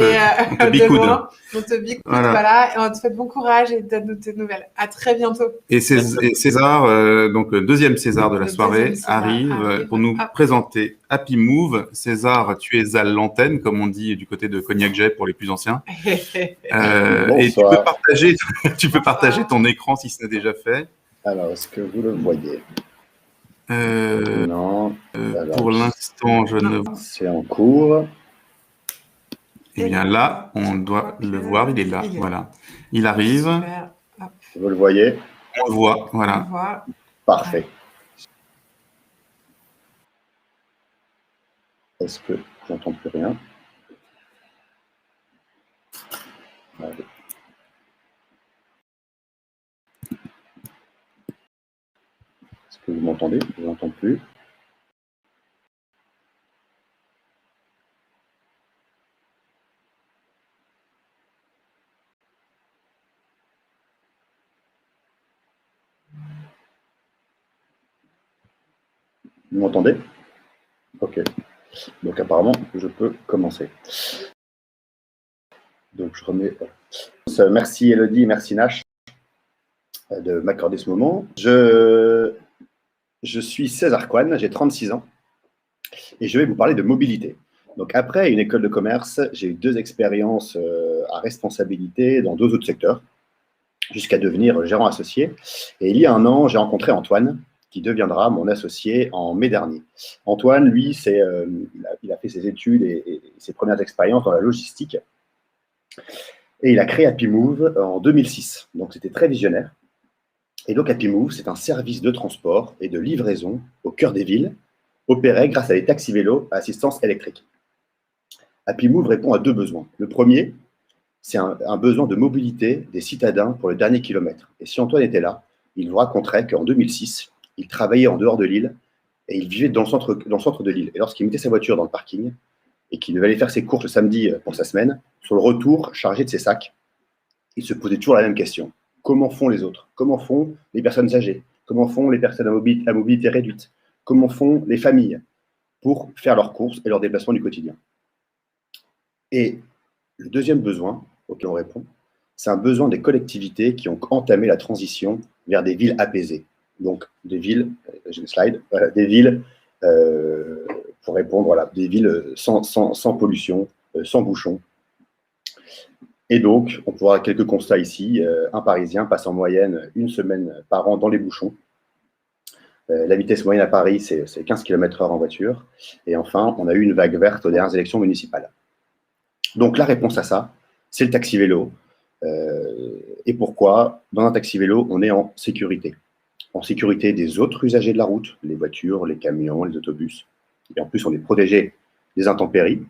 te de bicoude. loin. On te bicoude, voilà. Et on te souhaite bon courage et donne-nous tes nouvelles. À très bientôt. Et César, donc le deuxième César de la soirée, arrive pour nous présenter Happy Move. César, tu es à l'antenne, comme on dit du côté de Cognac Jet pour les plus anciens. Et tu peux partager ton écran si ce n'est déjà fait. Alors, est-ce que vous le voyez? Non. Pour l'instant, je ne vois. C'est en cours. Eh bien là, on doit le voir, il est là, voilà. Il arrive. Super. Vous le voyez? On le voit, voilà. On voit. Parfait. Est-ce que j'entends plus rien? Allez. Est-ce que vous m'entendez? Je ne vous entends plus. Vous m'entendez? Ok. Donc apparemment, je peux commencer. Donc je remets. Merci Elodie, merci Nash de m'accorder ce moment. Je suis César Coine, j'ai 36 ans et je vais vous parler de mobilité. Donc après une école de commerce, j'ai eu 2 expériences à responsabilité dans 2 autres secteurs jusqu'à devenir gérant associé. Et il y a 1 an, j'ai rencontré Antoine, qui deviendra mon associé en mai dernier. Antoine, lui, il a fait ses études et ses premières expériences dans la logistique. Et il a créé Happy Move en 2006. Donc, c'était très visionnaire. Et donc, Happy Move, c'est un service de transport et de livraison au cœur des villes, opéré grâce à des taxis-vélos à assistance électrique. Happy Move répond à 2 besoins. Le premier, c'est un besoin de mobilité des citadins pour le dernier kilomètre. Et si Antoine était là, il vous raconterait qu'en 2006, il travaillait en dehors de l'île et il vivait dans le centre de l'île. Et lorsqu'il mettait sa voiture dans le parking et qu'il devait aller faire ses courses le samedi pour sa semaine, sur le retour, chargé de ses sacs, il se posait toujours la même question. Comment font les autres? Comment font les personnes âgées? Comment font les personnes à mobilité réduite? Comment font les familles pour faire leurs courses et leurs déplacements du quotidien? Et le deuxième besoin auquel on répond, c'est un besoin des collectivités qui ont entamé la transition vers des villes apaisées. Donc, des villes, j'ai une slide, voilà, des villes, pour répondre, voilà, des villes sans pollution, sans bouchons. Et donc, on peut voir quelques constats ici. Un Parisien passe en moyenne 1 semaine par an dans les bouchons. La vitesse moyenne à Paris, c'est 15 km/h en voiture. Et enfin, on a eu une vague verte aux dernières élections municipales. Donc, la réponse à ça, c'est le taxi-vélo. Et pourquoi? Dans un taxi-vélo, on est en sécurité. En sécurité des autres usagers de la route, les voitures, les camions, les autobus. Et en plus, on est protégé des intempéries.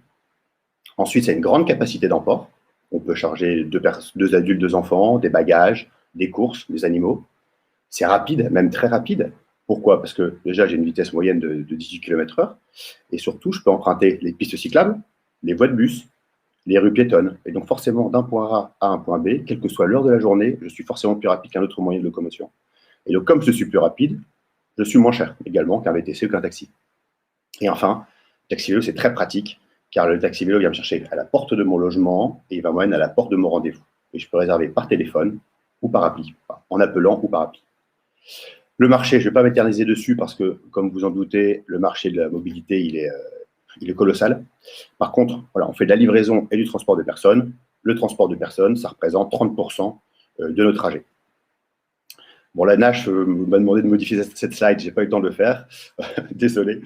Ensuite, c'est une grande capacité d'emport. On peut charger 2 adultes, 2 enfants, des bagages, des courses, des animaux. C'est rapide, même très rapide. Pourquoi? Parce que déjà, j'ai une vitesse moyenne de 18 km/h. Et surtout, je peux emprunter les pistes cyclables, les voies de bus, les rues piétonnes. Et donc, forcément, d'un point A à un point B, quelle que soit l'heure de la journée, je suis forcément plus rapide qu'un autre moyen de locomotion. Et donc, comme je suis plus rapide, je suis moins cher également qu'un VTC ou qu'un taxi. Et enfin, le taxi-vélo, c'est très pratique, car le taxi-vélo vient me chercher à la porte de mon logement et il va m'emmener à la porte de mon rendez-vous. Et je peux réserver par téléphone ou par appli, en appelant ou par appli. Le marché, je ne vais pas m'éterniser dessus parce que, comme vous en doutez, le marché de la mobilité, il est colossal. Par contre, voilà, on fait de la livraison et du transport de personnes. Le transport de personnes, ça représente 30% de nos trajets. Bon, la Nash m'a demandé de modifier cette slide, je n'ai pas eu le temps de le faire, désolé.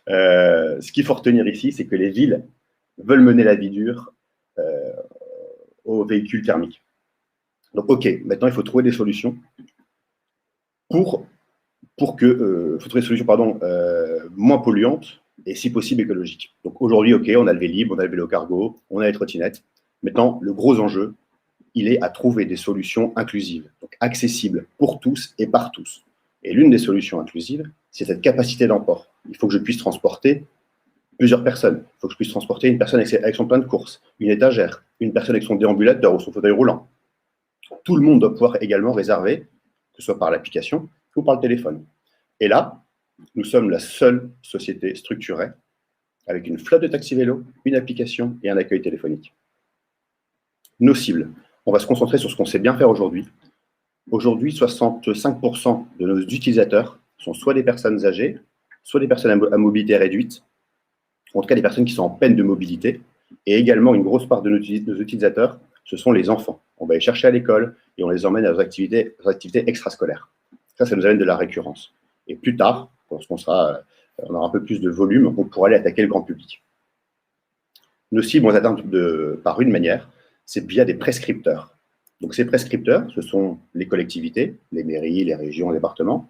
Ce qu'il faut retenir ici, c'est que les villes veulent mener la vie dure aux véhicules thermiques. Donc, OK, maintenant, il faut trouver des solutions faut trouver des solutions moins polluantes et si possible écologiques. Donc, aujourd'hui, OK, on a le Vélib, on a le vélo cargo, on a les trottinettes. Maintenant, le gros enjeu, il est à trouver des solutions inclusives, donc accessibles pour tous et par tous. Et l'une des solutions inclusives, c'est cette capacité d'emport. Il faut que je puisse transporter plusieurs personnes. Il faut que je puisse transporter une personne avec son plein de courses, une étagère, une personne avec son déambulateur ou son fauteuil roulant. Tout le monde doit pouvoir également réserver, que ce soit par l'application ou par le téléphone. Et là, Nous sommes la seule société structurée avec une flotte de taxis vélos, une application et un accueil téléphonique. Nos cibles, on va se concentrer sur ce qu'on sait bien faire aujourd'hui. Aujourd'hui, 65% de nos utilisateurs sont soit des personnes âgées, soit des personnes à mobilité réduite, en tout cas des personnes qui sont en peine de mobilité, et également une grosse part de nos utilisateurs, ce sont les enfants. On va les chercher à l'école et on les emmène à leurs activités extrascolaires. Ça nous amène de la récurrence. Et plus tard, lorsqu'on on aura un peu plus de volume, on pourra aller attaquer le grand public. Nos cibles, on les atteint par une manière, c'est via des prescripteurs. Donc ces prescripteurs, ce sont les collectivités, les mairies, les régions, les départements,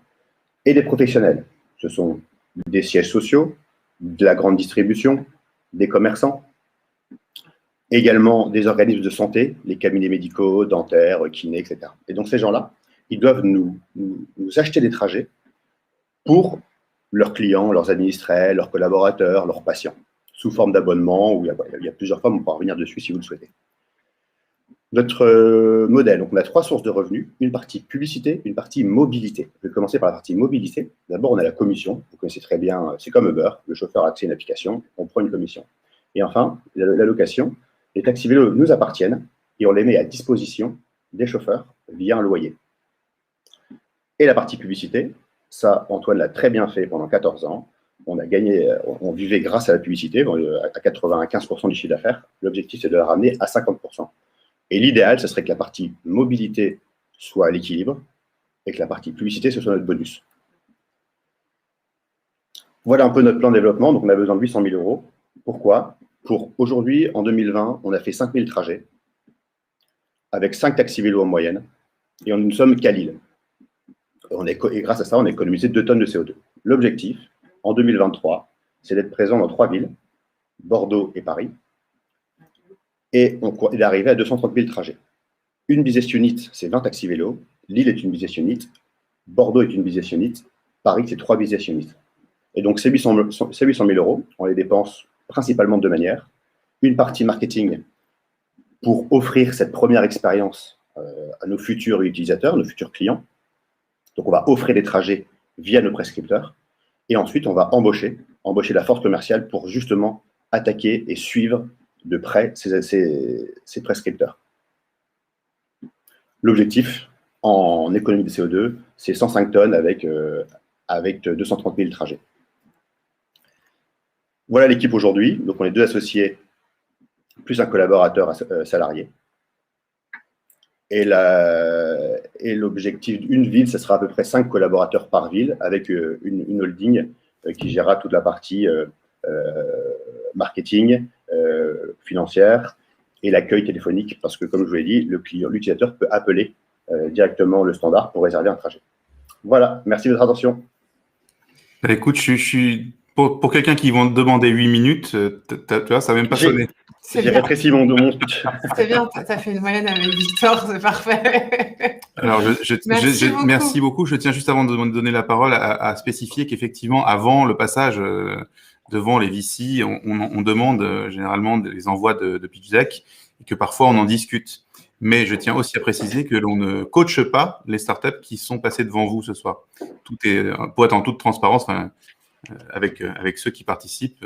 et des professionnels. Ce sont des sièges sociaux, de la grande distribution, des commerçants, également des organismes de santé, les cabinets médicaux, dentaires, kinés, etc. Et donc ces gens-là, ils doivent nous acheter des trajets pour leurs clients, leurs administrés, leurs collaborateurs, leurs patients, sous forme d'abonnement, où il y a plusieurs formes, on pourra revenir dessus si vous le souhaitez. Notre modèle, donc on a 3 sources de revenus, une partie publicité, une partie mobilité. Je vais commencer par la partie mobilité. D'abord, on a la commission, vous connaissez très bien, c'est comme Uber, le chauffeur a accès à une application, on prend une commission. Et enfin, la location, les taxis vélos nous appartiennent et on les met à disposition des chauffeurs via un loyer. Et la partie publicité, ça, Antoine l'a très bien fait pendant 14 ans. On a gagné, on vivait grâce à la publicité, à 95% du chiffre d'affaires. L'objectif, c'est de la ramener à 50%. Et l'idéal, ce serait que la partie mobilité soit à l'équilibre et que la partie publicité, ce soit notre bonus. Voilà un peu notre plan de développement. Donc, on a besoin de 800 000 euros. Pourquoi? Pour aujourd'hui, en 2020, on a fait 5 000 trajets avec 5 taxis vélos en moyenne et nous ne sommes qu'à Lille. Et grâce à ça, on a économisé 2 tonnes de CO2. L'objectif, en 2023, c'est d'être présent dans 3 villes, Bordeaux et Paris, et d'arriver à 230 000 trajets. Une business unit, c'est 20 taxis vélos, Lille est une business unit, Bordeaux est une business unit, Paris, c'est 3 business units. Et donc, ces 800 000 euros, on les dépense principalement de 2 manières. Une partie marketing pour offrir cette première expérience à nos futurs utilisateurs, nos futurs clients. Donc, on va offrir des trajets via nos prescripteurs. Et ensuite, on va embaucher la force commerciale pour justement attaquer et suivre de près ces prescripteurs. L'objectif en économie de CO2, c'est 105 tonnes avec 230 000 trajets. Voilà l'équipe aujourd'hui. Donc, on est 2 associés plus un collaborateur salarié. Et l'objectif d'une ville, ce sera à peu près 5 collaborateurs par ville avec une holding qui gérera toute la partie marketing, financière et l'accueil téléphonique parce que, comme je vous l'ai dit, l'utilisateur peut appeler directement le standard pour réserver un trajet. Voilà, merci de votre attention. Écoute, je suis pour quelqu'un qui va demander 8 minutes, tu vois, ça n'a même pas sonné. J'ai rétréci mon speech. C'est bien, tu as fait une moyenne avec Victor, c'est parfait. Alors, merci beaucoup. Je tiens juste avant de donner la parole à spécifier qu'effectivement, avant le passage devant les VC, on demande généralement des envois de pitch deck et que parfois on en discute. Mais je tiens aussi à préciser que l'on ne coache pas les startups qui sont passées devant vous ce soir. Tout est, pour être en toute transparence, avec ceux qui participent,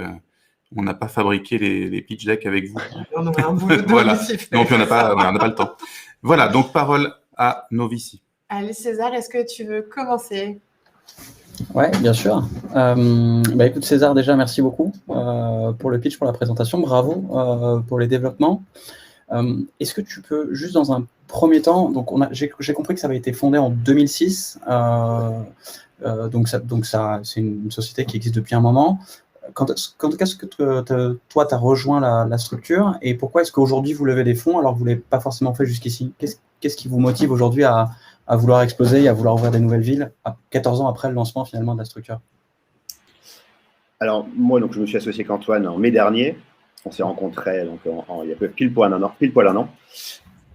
on n'a pas fabriqué les pitch decks avec vous. On aurait un boulot de voilà. VC. Non, puis on n'a pas le temps. Voilà, donc parole à nos VC. Allez César, est-ce que tu veux commencer? Oui, bien sûr. Écoute César, déjà merci beaucoup pour le pitch, pour la présentation. Bravo pour les développements. Est-ce que tu peux, juste dans un premier temps, donc j'ai compris que ça avait été fondé en 2006, donc c'est une société qui existe depuis un moment. Quand est-ce que toi, tu as rejoint la structure et pourquoi est-ce qu'aujourd'hui vous levez des fonds alors que vous ne l'avez pas forcément fait jusqu'ici? Qu'est-ce qui vous motive aujourd'hui à vouloir exploser et à vouloir ouvrir des nouvelles villes, à 14 ans après le lancement finalement de la structure? Alors, moi, donc, je me suis associé avec Antoine en mai dernier. On s'est rencontrés donc, il y a pile poil un an.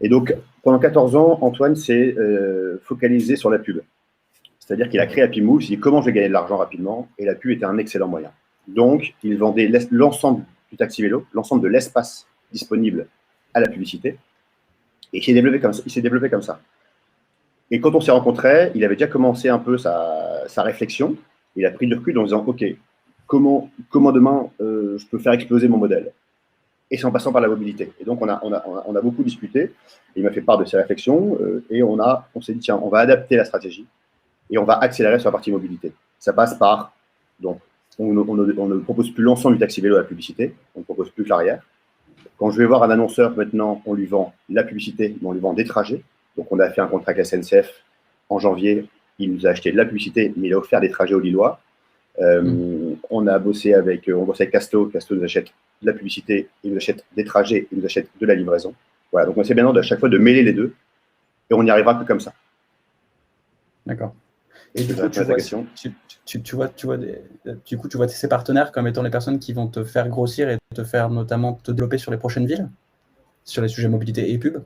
Et donc, pendant 14 ans, Antoine s'est focalisé sur la pub. C'est-à-dire qu'il a créé Happy Move, il s'est dit comment je vais gagner de l'argent rapidement, et la pub était un excellent moyen. Donc, il vendait l'ensemble du taxi vélo, l'ensemble de l'espace disponible à la publicité, et il s'est développé comme ça. Et quand on s'est rencontrés, il avait déjà commencé un peu sa réflexion, Il a pris du recul en disant, OK, comment demain je peux faire exploser mon modèle? Et c'est en passant par la mobilité. Et donc, on a beaucoup discuté. Il m'a fait part de ses réflexions et on s'est dit, tiens, on va adapter la stratégie et on va accélérer sur la partie mobilité. Ça passe par, donc, on ne propose plus l'ensemble du taxi vélo à la publicité, on ne propose plus que l'arrière. Quand je vais voir un annonceur, maintenant, on lui vend la publicité, mais on lui vend des trajets. Donc, on a fait un contrat avec la SNCF en janvier. Il nous a acheté de la publicité, mais il a offert des trajets aux Lillois. On a bossé avec Casto. Casto nous achète de la publicité, il nous achète des trajets, il nous achète de la livraison. Voilà, donc on essaie maintenant à chaque fois de mêler les deux et on n'y arrivera que comme ça. D'accord. Et du coup, tu vois ces partenaires comme étant les personnes qui vont te faire grossir et te faire notamment te développer sur les prochaines villes, sur les sujets mobilité et pub?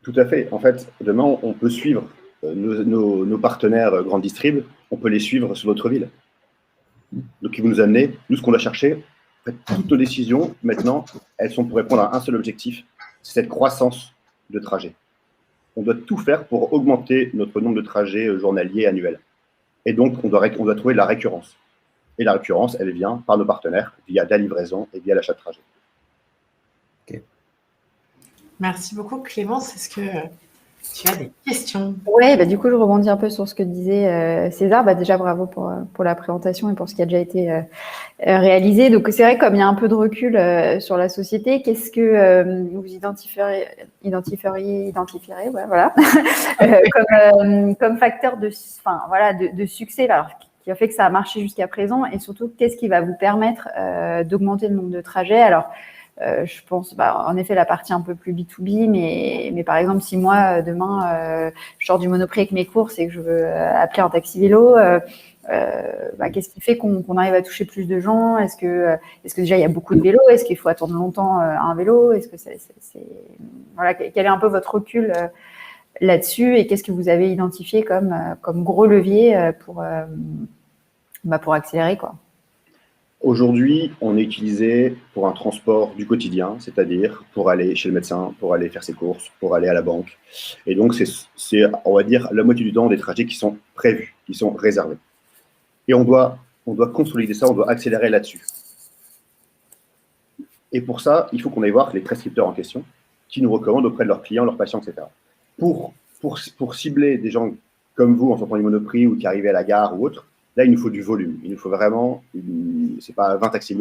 Tout à fait. En fait, demain, on peut suivre nos partenaires Grande Distrib, on peut les suivre sur notre ville. Donc, ils vont nous amener, nous, ce qu'on a cherché, en fait, toutes nos décisions, maintenant, elles sont pour répondre à un seul objectif, c'est cette croissance de trajets. On doit tout faire pour augmenter notre nombre de trajets journaliers, annuels. Et donc, on doit trouver de la récurrence. Et la récurrence, elle vient par nos partenaires, via la livraison et via l'achat de trajets. Okay. Merci beaucoup, Clémence. Est-ce que tu as des questions? Oui, du coup, je rebondis un peu sur ce que disait César. Déjà, bravo pour la présentation et pour ce qui a déjà été réalisé. Donc, c'est vrai, comme il y a un peu de recul sur la société, qu'est-ce que vous identifieriez voilà, comme facteur de succès, alors, qui a fait que ça a marché jusqu'à présent, et surtout, qu'est-ce qui va vous permettre d'augmenter le nombre de trajets? Alors, je pense, en effet, la partie un peu plus B2B, mais par exemple, si moi, demain, je sors du Monoprix avec mes courses et que je veux appeler un taxi vélo, qu'est-ce qui fait qu'on arrive à toucher plus de gens? Est-ce que déjà, il y a beaucoup de vélos? Est-ce qu'il faut attendre longtemps un vélo? Est-ce que voilà, quel est un peu votre recul là-dessus et qu'est-ce que vous avez identifié comme gros levier pour accélérer, quoi? Aujourd'hui, on est utilisé pour un transport du quotidien, c'est-à-dire pour aller chez le médecin, pour aller faire ses courses, pour aller à la banque. Et donc, c'est, on va dire, la moitié du temps des trajets qui sont prévus, qui sont réservés. Et on doit consolider ça, on doit accélérer là-dessus. Et pour ça, il faut qu'on aille voir les prescripteurs en question, qui nous recommandent auprès de leurs clients, leurs patients, etc. Pour cibler des gens comme vous, en sortant du Monoprix ou qui arrivent à la gare ou autre, là, il nous faut du volume. Il nous faut vraiment, c'est pas 20 taxis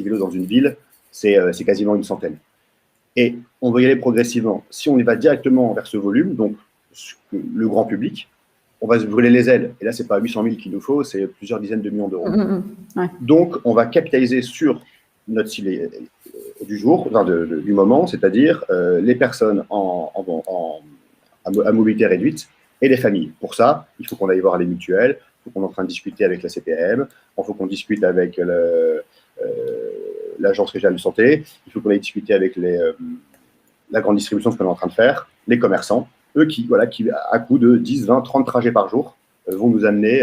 vélos dans une ville, c'est quasiment une centaine. Et on va y aller progressivement. Si on y va directement vers ce volume, donc le grand public, on va se brûler les ailes. Et là, c'est pas 800 000 qu'il nous faut, c'est plusieurs dizaines de millions d'euros. Ouais. Donc, on va capitaliser sur notre cible du jour, du moment, c'est-à-dire les personnes à mobilité réduite et les familles. Pour ça, il faut qu'on aille voir les mutuelles, il faut qu'on est en train de discuter avec la CPM, il faut qu'on discute avec l'Agence régionale de santé, il faut qu'on aille discuter avec la grande distribution, ce qu'on est en train de faire, les commerçants, eux qui à coup de 10, 20, 30 trajets par jour, vont nous amener.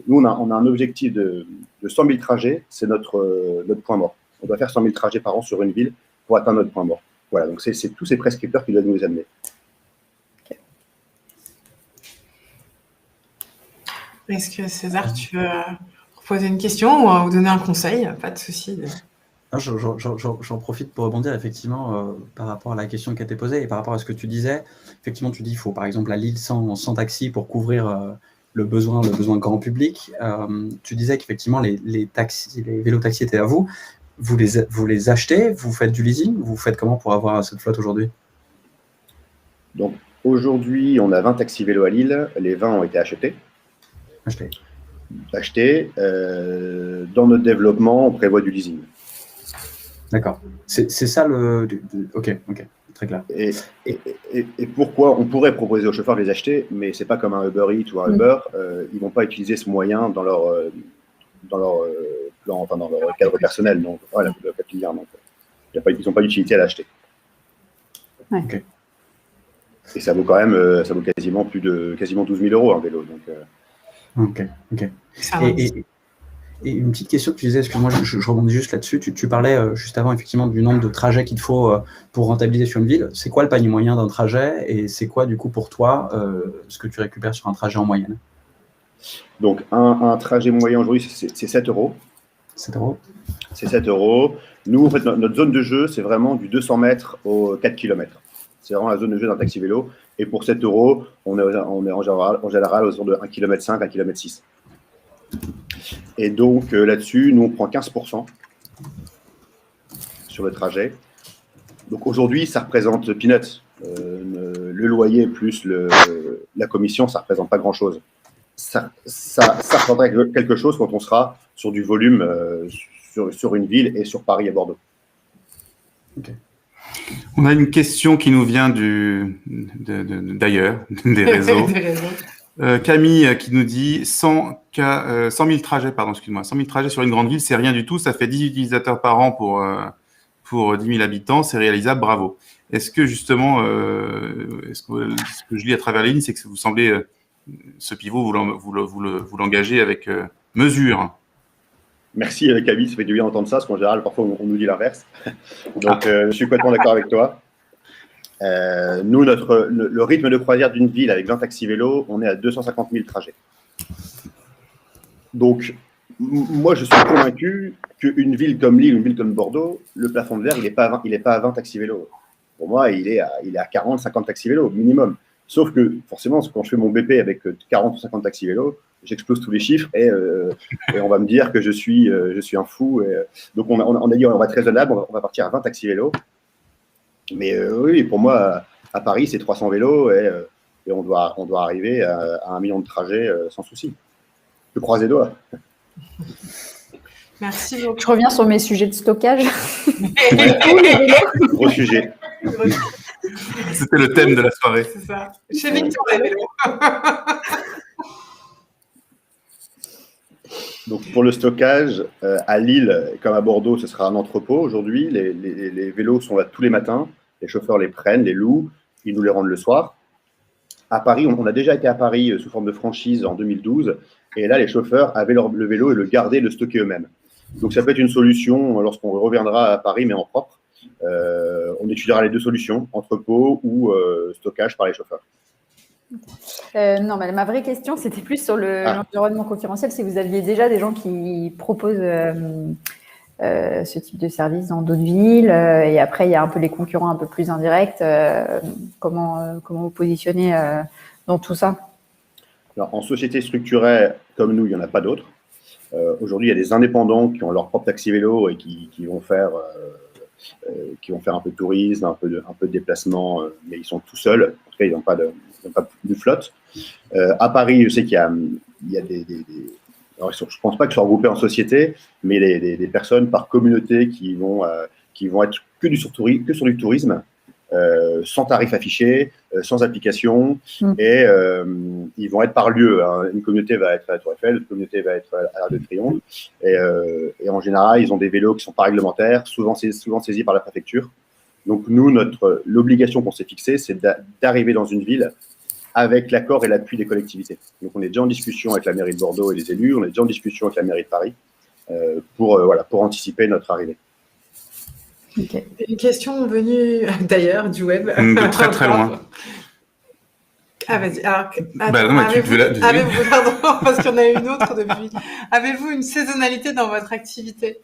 Nous, on a un objectif de 100 000 trajets, c'est notre point mort. On doit faire 100 000 trajets par an sur une ville pour atteindre notre point mort. Voilà, donc c'est tous ces prescripteurs qui doivent nous amener. Est-ce que César, tu veux poser une question ou donner un conseil? Pas de souci. J'en profite pour rebondir effectivement par rapport à la question qui a été posée et par rapport à ce que tu disais. Effectivement, tu dis qu'il faut par exemple à Lille 100 taxis pour couvrir le besoin grand public. Tu disais qu'effectivement les vélos taxis étaient à vous. Vous les achetez? Vous faites du leasing? Vous faites comment pour avoir cette flotte aujourd'hui? Donc aujourd'hui, on a 20 taxis vélos à Lille. Les 20 ont été achetés. Dans notre développement, on prévoit du leasing. D'accord. C'est ça le... Ok, très clair. Et pourquoi on pourrait proposer aux chauffeurs de les acheter, mais c'est pas comme un Uber Eats ou un Uber, ils vont pas utiliser ce moyen dans leur plan, dans leur cadre personnel. Donc voilà, ils n'ont pas d'utilité à l'acheter. Ouais. Okay. Et ça vaut quand même, quasiment 12 000 euros un vélo. Donc, Ok. Et une petite question que tu disais, parce que moi je rebondis juste là-dessus, tu parlais juste avant effectivement du nombre de trajets qu'il faut pour rentabiliser sur une ville. C'est quoi le panier moyen d'un trajet et c'est quoi du coup pour toi ce que tu récupères sur un trajet en moyenne? Donc, un trajet moyen aujourd'hui, c'est 7 euros. 7 euros. C'est 7 euros. Nous, en fait, notre zone de jeu, c'est vraiment du 200 mètres aux 4 km. C'est vraiment la zone de jeu d'un taxi vélo. Et pour 7 euros, on est en général aux de 1,5 km, 1,6 km. Et donc, là-dessus, nous, on prend 15% sur le trajet. Donc, aujourd'hui, ça représente peanuts. Le loyer plus la commission, ça ne représente pas grand-chose. Ça représentera quelque chose quand on sera sur du volume sur une ville et sur Paris et Bordeaux. Okay. On a une question qui nous vient d'ailleurs, des réseaux. Camille qui nous dit 100 000 trajets, 100 000 trajets sur une grande ville, c'est rien du tout. Ça fait 10 utilisateurs par an pour 10 000 habitants. C'est réalisable, bravo. Est-ce que justement, ce que je lis à travers les lignes, c'est que vous semblez, ce pivot, vous l'engagez avec mesure. Merci Camille, ça fait du bien d'entendre ça, parce qu'en général, parfois, on nous dit l'inverse. Donc, je suis complètement d'accord avec toi. Nous, le rythme de croisière d'une ville avec 20 taxis vélos, on est à 250 000 trajets. Donc, moi, je suis convaincu qu'une ville comme Lille, une ville comme Bordeaux, le plafond de verre, il n'est pas à 20 taxis vélos. Pour moi, il est à 40, 50 taxis vélos, minimum. Sauf que, forcément, quand je fais mon BP avec 40 ou 50 taxis vélos, j'explose tous les chiffres et on va me dire que je suis un fou. Donc, on a dit on va être raisonnable, on va partir à 20 taxis vélos. Mais oui, pour moi, à Paris, c'est 300 vélos et on doit arriver à 1 million de trajets sans souci. Je croise les doigts. Merci beaucoup. Je reviens sur mes sujets de stockage. Gros sujet. C'était le thème de la soirée. C'est ça. Chez Victor, les vélos. Donc, pour le stockage, à Lille, comme à Bordeaux, ce sera un entrepôt aujourd'hui. Les vélos sont là tous les matins. Les chauffeurs les prennent, les louent. Ils nous les rendent le soir. À Paris, on a déjà été à Paris sous forme de franchise en 2012. Et là, les chauffeurs avaient le vélo et le gardaient, le stocker eux-mêmes. Donc, ça peut être une solution lorsqu'on reviendra à Paris, mais en propre. On étudiera les deux solutions, entrepôt ou stockage par les chauffeurs. Non, mais ma vraie question, c'était plus sur l'environnement concurrentiel. Si vous aviez déjà des gens qui proposent ce type de service dans d'autres villes, et après, il y a un peu les concurrents un peu plus indirects. Comment vous positionnez dans tout ça? Alors, en société structurée comme nous, il n'y en a pas d'autres. Aujourd'hui, il y a des indépendants qui ont leur propre taxi vélo et qui vont faire un peu de tourisme, un peu de déplacement, mais ils sont tout seuls. En tout cas, ils n'ont pas de flotte. À Paris, je sais qu'il y a des alors, je ne pense pas qu'ils soient regroupés en société, mais des personnes par communauté qui vont être que sur du tourisme, sans tarif affiché, sans application, et ils vont être par lieu. Hein. Une communauté va être à la Tour Eiffel, une communauté va être à l'Arc de Triomphe, et en général, ils ont des vélos qui ne sont pas réglementaires, souvent saisis par la préfecture. Donc nous, l'obligation qu'on s'est fixée, c'est d'arriver dans une ville avec l'accord et l'appui des collectivités. Donc on est déjà en discussion avec la mairie de Bordeaux et les élus, on est déjà en discussion avec la mairie de Paris pour anticiper notre arrivée. Okay. Une question venue d'ailleurs du web. De très très loin. Ah, vas-y. Alors, avez-vous, pardon, parce qu'il y en a une autre depuis. Avez-vous une saisonnalité dans votre activité?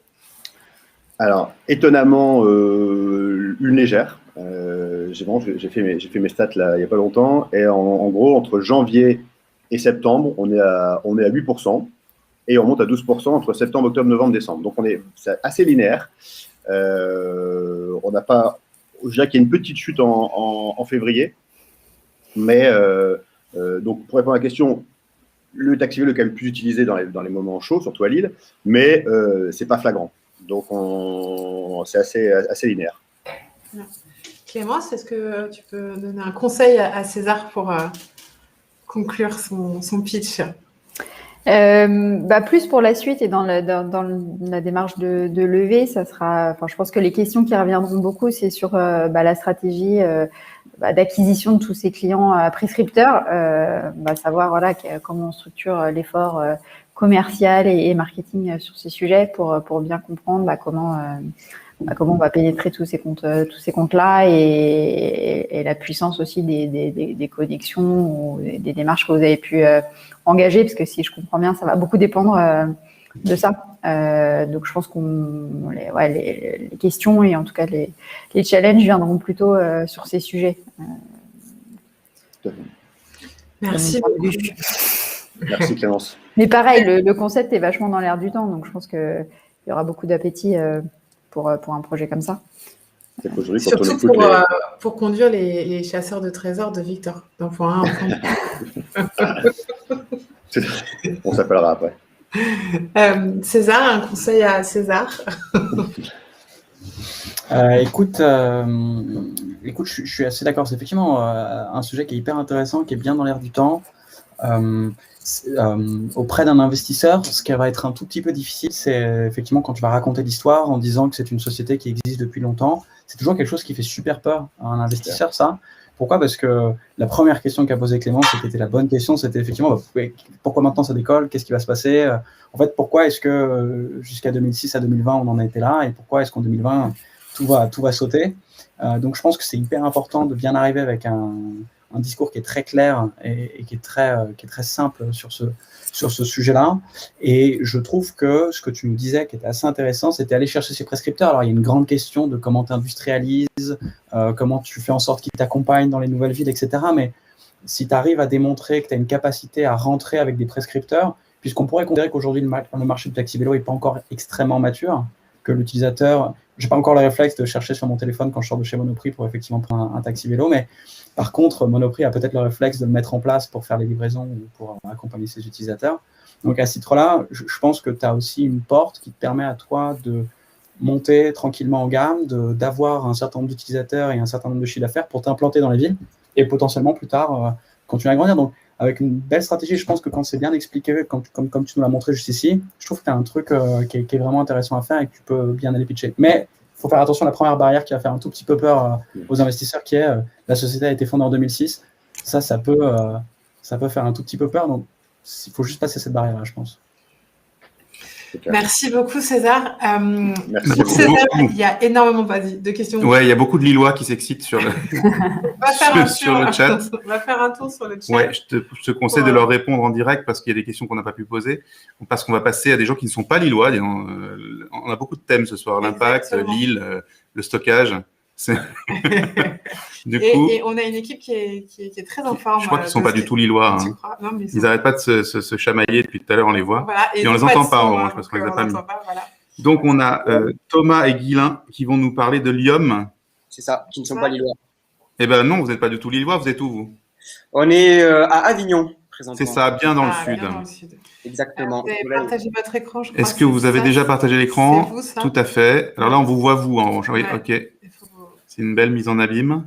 Alors, étonnamment, une légère. J'ai fait mes stats là, il n'y a pas longtemps. Et en gros, entre janvier et septembre, on est à 8%. Et on monte à 12% entre septembre, octobre, novembre, décembre. Donc, c'est assez linéaire. On n'a pas. Je dirais qu'il y a une petite chute en février. Mais donc, pour répondre à la question, le taxi vélo est quand même plus utilisé dans les moments chauds, surtout à Lille, mais c'est pas flagrant. Donc, c'est assez linéaire. Clémence, est-ce que tu peux donner un conseil à César pour conclure son pitch? Plus pour la suite et dans la démarche de levée, ça sera. Enfin, je pense que les questions qui reviendront beaucoup, c'est sur la stratégie d'acquisition de tous ces clients prescripteurs, savoir comment on structure l'effort commercial et marketing sur ces sujets pour bien comprendre comment comment on va pénétrer tous ces comptes-là et la puissance aussi des connexions ou des démarches que vous avez pu engager, parce que si je comprends bien, ça va beaucoup dépendre de ça. Donc, je pense les questions et en tout cas les challenges viendront plutôt sur ces sujets. Merci beaucoup. Merci Clémence. Mais pareil, le concept est vachement dans l'air du temps, donc je pense qu'il y aura beaucoup d'appétit pour un projet comme ça. Surtout pour conduire les chasseurs de trésors de Victor. D'un point A à un point B. On s'appellera après. César, un conseil à César. Écoute, je suis assez d'accord. C'est effectivement un sujet qui est hyper intéressant, qui est bien dans l'air du temps. Auprès d'un investisseur, ce qui va être un tout petit peu difficile, c'est effectivement quand tu vas raconter l'histoire en disant que c'est une société qui existe depuis longtemps. C'est toujours quelque chose qui fait super peur à un investisseur, ça. Pourquoi ? Parce que la première question qu'a posée Clément, c'était la bonne question, c'était effectivement pourquoi maintenant ça décolle ? Qu'est-ce qui va se passer ? En fait, pourquoi est-ce que jusqu'à 2006 à 2020, on en a été là ? Et pourquoi est-ce qu'en 2020, tout va sauter ? Donc, je pense que c'est hyper important de bien arriver avec un discours qui est très clair et qui est très simple sur ce sujet-là. Et je trouve que ce que tu nous disais qui était assez intéressant, c'était aller chercher ces prescripteurs. Alors, il y a une grande question de comment tu industrialises, comment tu fais en sorte qu'ils t'accompagnent dans les nouvelles villes, etc. Mais si tu arrives à démontrer que tu as une capacité à rentrer avec des prescripteurs, puisqu'on pourrait considérer qu'aujourd'hui, le marché du taxi vélo n'est pas encore extrêmement mature, que l'utilisateur, je n'ai pas encore le réflexe de chercher sur mon téléphone quand je sors de chez Monoprix pour effectivement prendre un taxi vélo, mais par contre, Monoprix a peut-être le réflexe de le mettre en place pour faire les livraisons ou pour accompagner ses utilisateurs. Donc, à ce titre-là, je pense que tu as aussi une porte qui te permet à toi de monter tranquillement en gamme, d'avoir un certain nombre d'utilisateurs et un certain nombre de chiffres d'affaires pour t'implanter dans les villes et potentiellement plus tard continuer à grandir. Donc, avec une belle stratégie, je pense que quand c'est bien expliqué, comme tu nous l'as montré juste ici, je trouve que tu as un truc qui est vraiment intéressant à faire et que tu peux bien aller pitcher. Mais il faut faire attention à la première barrière qui va faire un tout petit peu peur aux investisseurs, qui est la société a été fondée en 2006. Ça peut faire un tout petit peu peur. Donc, il faut juste passer cette barrière-là, je pense. Merci beaucoup, César. Merci Pour César, il y a énormément de questions. Ouais, il y a beaucoup de Lillois qui s'excitent sur le, sur le chat. On va faire un tour sur le chat. Ouais, je te conseille de leur répondre en direct parce qu'il y a des questions qu'on n'a pas pu poser. Parce qu'on va passer à des gens qui ne sont pas lillois. On a beaucoup de thèmes ce soir. L'impact, l'île, le stockage. Et on a une équipe qui est très en forme. Je crois qu'ils ne sont pas du tout lillois. Hein. Non, mais ils n'arrêtent pas de se chamailler depuis tout à l'heure, on les voit. Voilà, et on ne les entend pas en revanche parce qu'on ne les a pas mis. Voilà. Donc, on a Thomas et Guilain qui vont nous parler de l'IOM. C'est ça, qui ne sont pas lillois. Eh bien non, vous n'êtes pas du tout lillois, vous êtes où vous ? On est à Avignon, présentement. C'est ça, bien dans le sud. Bien dans le sud. Exactement. Vous avez partagé votre écran, je crois. Est-ce que vous avez déjà partagé l'écran ? C'est vous, ça ? Tout à fait. Alors là, on vous voit vous en revanche. Oui, ok. C'est une belle mise en abîme.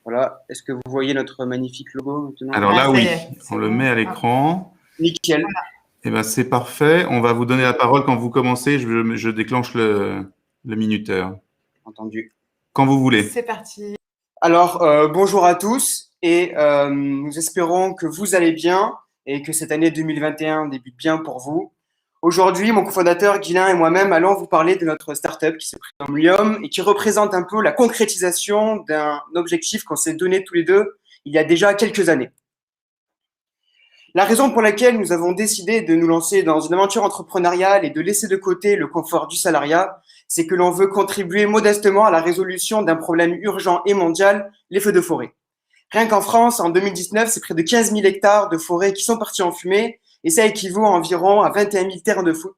Voilà. Est-ce que vous voyez notre magnifique logo maintenant ? Alors là, oui. On le met à l'écran. Nickel. Voilà. Eh bien, c'est parfait. On va vous donner la parole quand vous commencez. Je déclenche le minuteur. Entendu. Quand vous voulez. C'est parti. Alors, bonjour à tous et nous espérons que vous allez bien et que cette année 2021 débute bien pour vous. Aujourd'hui, mon cofondateur Guilain et moi-même allons vous parler de notre startup qui se prénomme l'IOM et qui représente un peu la concrétisation d'un objectif qu'on s'est donné tous les deux il y a déjà quelques années. La raison pour laquelle nous avons décidé de nous lancer dans une aventure entrepreneuriale et de laisser de côté le confort du salariat, c'est que l'on veut contribuer modestement à la résolution d'un problème urgent et mondial, les feux de forêt. Rien qu'en France, en 2019, c'est près de 15 000 hectares de forêt qui sont partis en fumée et ça équivaut environ à 21 000 terrains de foot.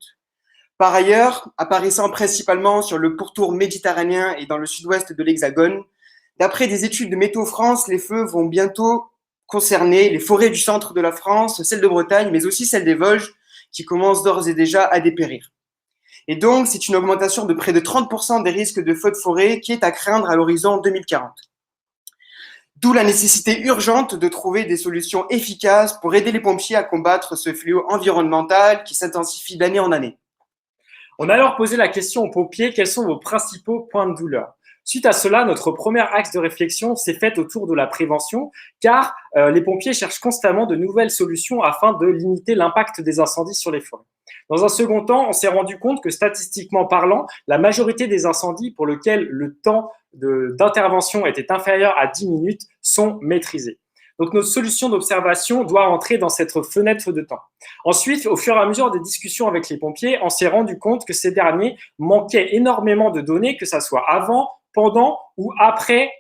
Par ailleurs, apparaissant principalement sur le pourtour méditerranéen et dans le sud-ouest de l'Hexagone, d'après des études de Météo France, les feux vont bientôt concerner les forêts du centre de la France, celles de Bretagne, mais aussi celles des Vosges, qui commencent d'ores et déjà à dépérir. Et donc, c'est une augmentation de près de 30% des risques de feux de forêt qui est à craindre à l'horizon 2040. D'où la nécessité urgente de trouver des solutions efficaces pour aider les pompiers à combattre ce fléau environnemental qui s'intensifie d'année en année. On a alors posé la question aux pompiers, quels sont vos principaux points de douleur ? Suite à cela, notre premier axe de réflexion s'est fait autour de la prévention, car les pompiers cherchent constamment de nouvelles solutions afin de limiter l'impact des incendies sur les forêts. Dans un second temps, on s'est rendu compte que statistiquement parlant, la majorité des incendies pour lesquels le temps d'intervention était inférieur à 10 minutes sont maîtrisés. Donc, notre solution d'observation doit rentrer dans cette fenêtre de temps. Ensuite, au fur et à mesure des discussions avec les pompiers, on s'est rendu compte que ces derniers manquaient énormément de données, que ça soit avant, pendant ou après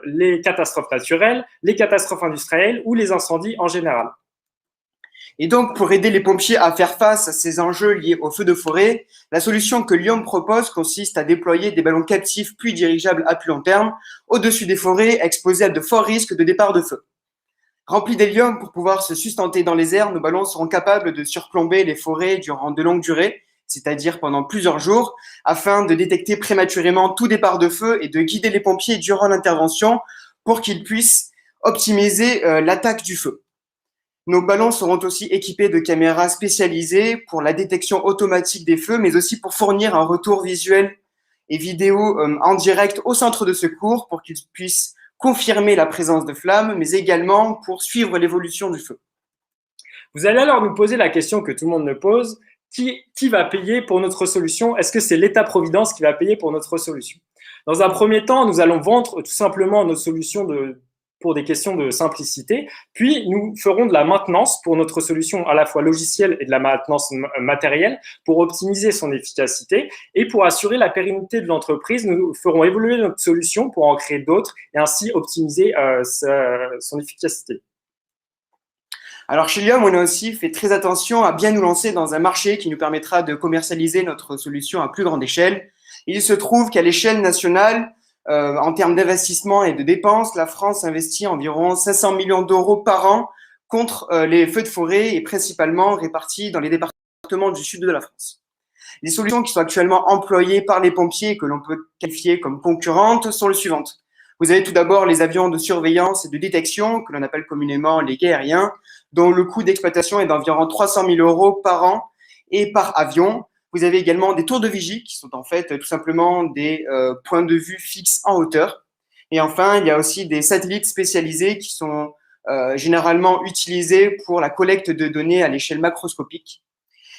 les catastrophes naturelles, les catastrophes industrielles ou les incendies en général. Et donc, pour aider les pompiers à faire face à ces enjeux liés aux feux de forêt, la solution que Lyon propose consiste à déployer des ballons captifs puis dirigeables à plus long terme au-dessus des forêts exposées à de forts risques de départ de feu. Remplis d'hélium pour pouvoir se sustenter dans les airs, nos ballons seront capables de surplomber les forêts durant de longues durées, c'est-à-dire pendant plusieurs jours, afin de détecter prématurément tout départ de feu et de guider les pompiers durant l'intervention pour qu'ils puissent optimiser l'attaque du feu. Nos ballons seront aussi équipés de caméras spécialisées pour la détection automatique des feux, mais aussi pour fournir un retour visuel et vidéo en direct au centre de secours pour qu'ils puissent confirmer la présence de flammes, mais également pour suivre l'évolution du feu. Vous allez alors nous poser la question que tout le monde me pose, qui va payer pour notre solution? Est-ce que c'est l'État-providence qui va payer pour notre solution? Dans un premier temps, nous allons vendre tout simplement nos solutions pour des questions de simplicité, puis nous ferons de la maintenance pour notre solution à la fois logicielle et de la maintenance matérielle pour optimiser son efficacité, et pour assurer la pérennité de l'entreprise, nous ferons évoluer notre solution pour en créer d'autres et ainsi optimiser son efficacité. Alors chez Lyon, on a aussi fait très attention à bien nous lancer dans un marché qui nous permettra de commercialiser notre solution à plus grande échelle. Il se trouve qu'à l'échelle nationale, en termes d'investissement et de dépenses, la France investit environ 500 millions d'euros par an contre les feux de forêt et principalement répartis dans les départements du sud de la France. Les solutions qui sont actuellement employées par les pompiers et que l'on peut qualifier comme concurrentes sont les suivantes. Vous avez tout d'abord les avions de surveillance et de détection, que l'on appelle communément les guets aériens, dont le coût d'exploitation est d'environ 300 000 euros par an et par avion. Vous avez également des tours de vigie qui sont en fait tout simplement des points de vue fixes en hauteur. Et enfin, il y a aussi des satellites spécialisés qui sont généralement utilisés pour la collecte de données à l'échelle macroscopique.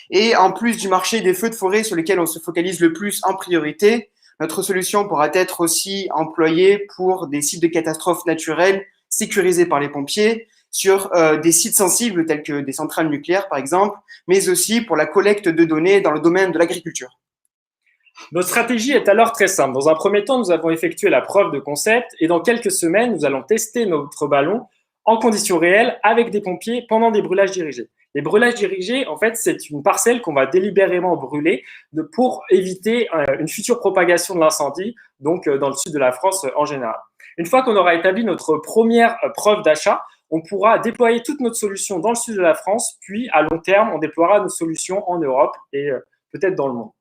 Et en plus du marché des feux de forêt sur lequel on se focalise le plus en priorité, notre solution pourra être aussi employée pour des sites de catastrophes naturelles sécurisés par les pompiers, sur des sites sensibles tels que des centrales nucléaires par exemple, mais aussi pour la collecte de données dans le domaine de l'agriculture. Notre stratégie est alors très simple. Dans un premier temps, nous avons effectué la preuve de concept et dans quelques semaines, nous allons tester notre ballon en conditions réelles avec des pompiers pendant des brûlages dirigés. Les brûlages dirigés, en fait, c'est une parcelle qu'on va délibérément brûler pour éviter une future propagation de l'incendie, donc dans le sud de la France en général. Une fois qu'on aura établi notre première preuve d'achat, on pourra déployer toute notre solution dans le sud de la France, puis à long terme, on déploiera nos solutions en Europe et peut-être dans le monde.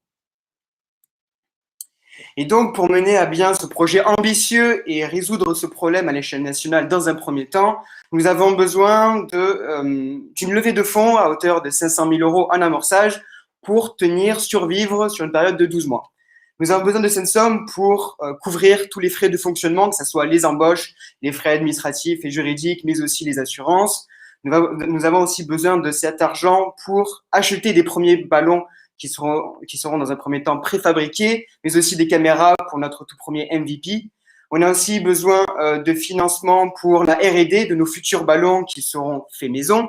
Et donc, pour mener à bien ce projet ambitieux et résoudre ce problème à l'échelle nationale dans un premier temps, nous avons besoin d'une levée de fonds à hauteur de 500 000 euros en amorçage pour survivre sur une période de 12 mois. Nous avons besoin de cette somme pour couvrir tous les frais de fonctionnement, que ce soit les embauches, les frais administratifs et juridiques, mais aussi les assurances. Nous avons aussi besoin de cet argent pour acheter des premiers ballons qui seront dans un premier temps préfabriqués, mais aussi des caméras pour notre tout premier MVP. On a aussi besoin de financement pour la R&D de nos futurs ballons qui seront faits maison.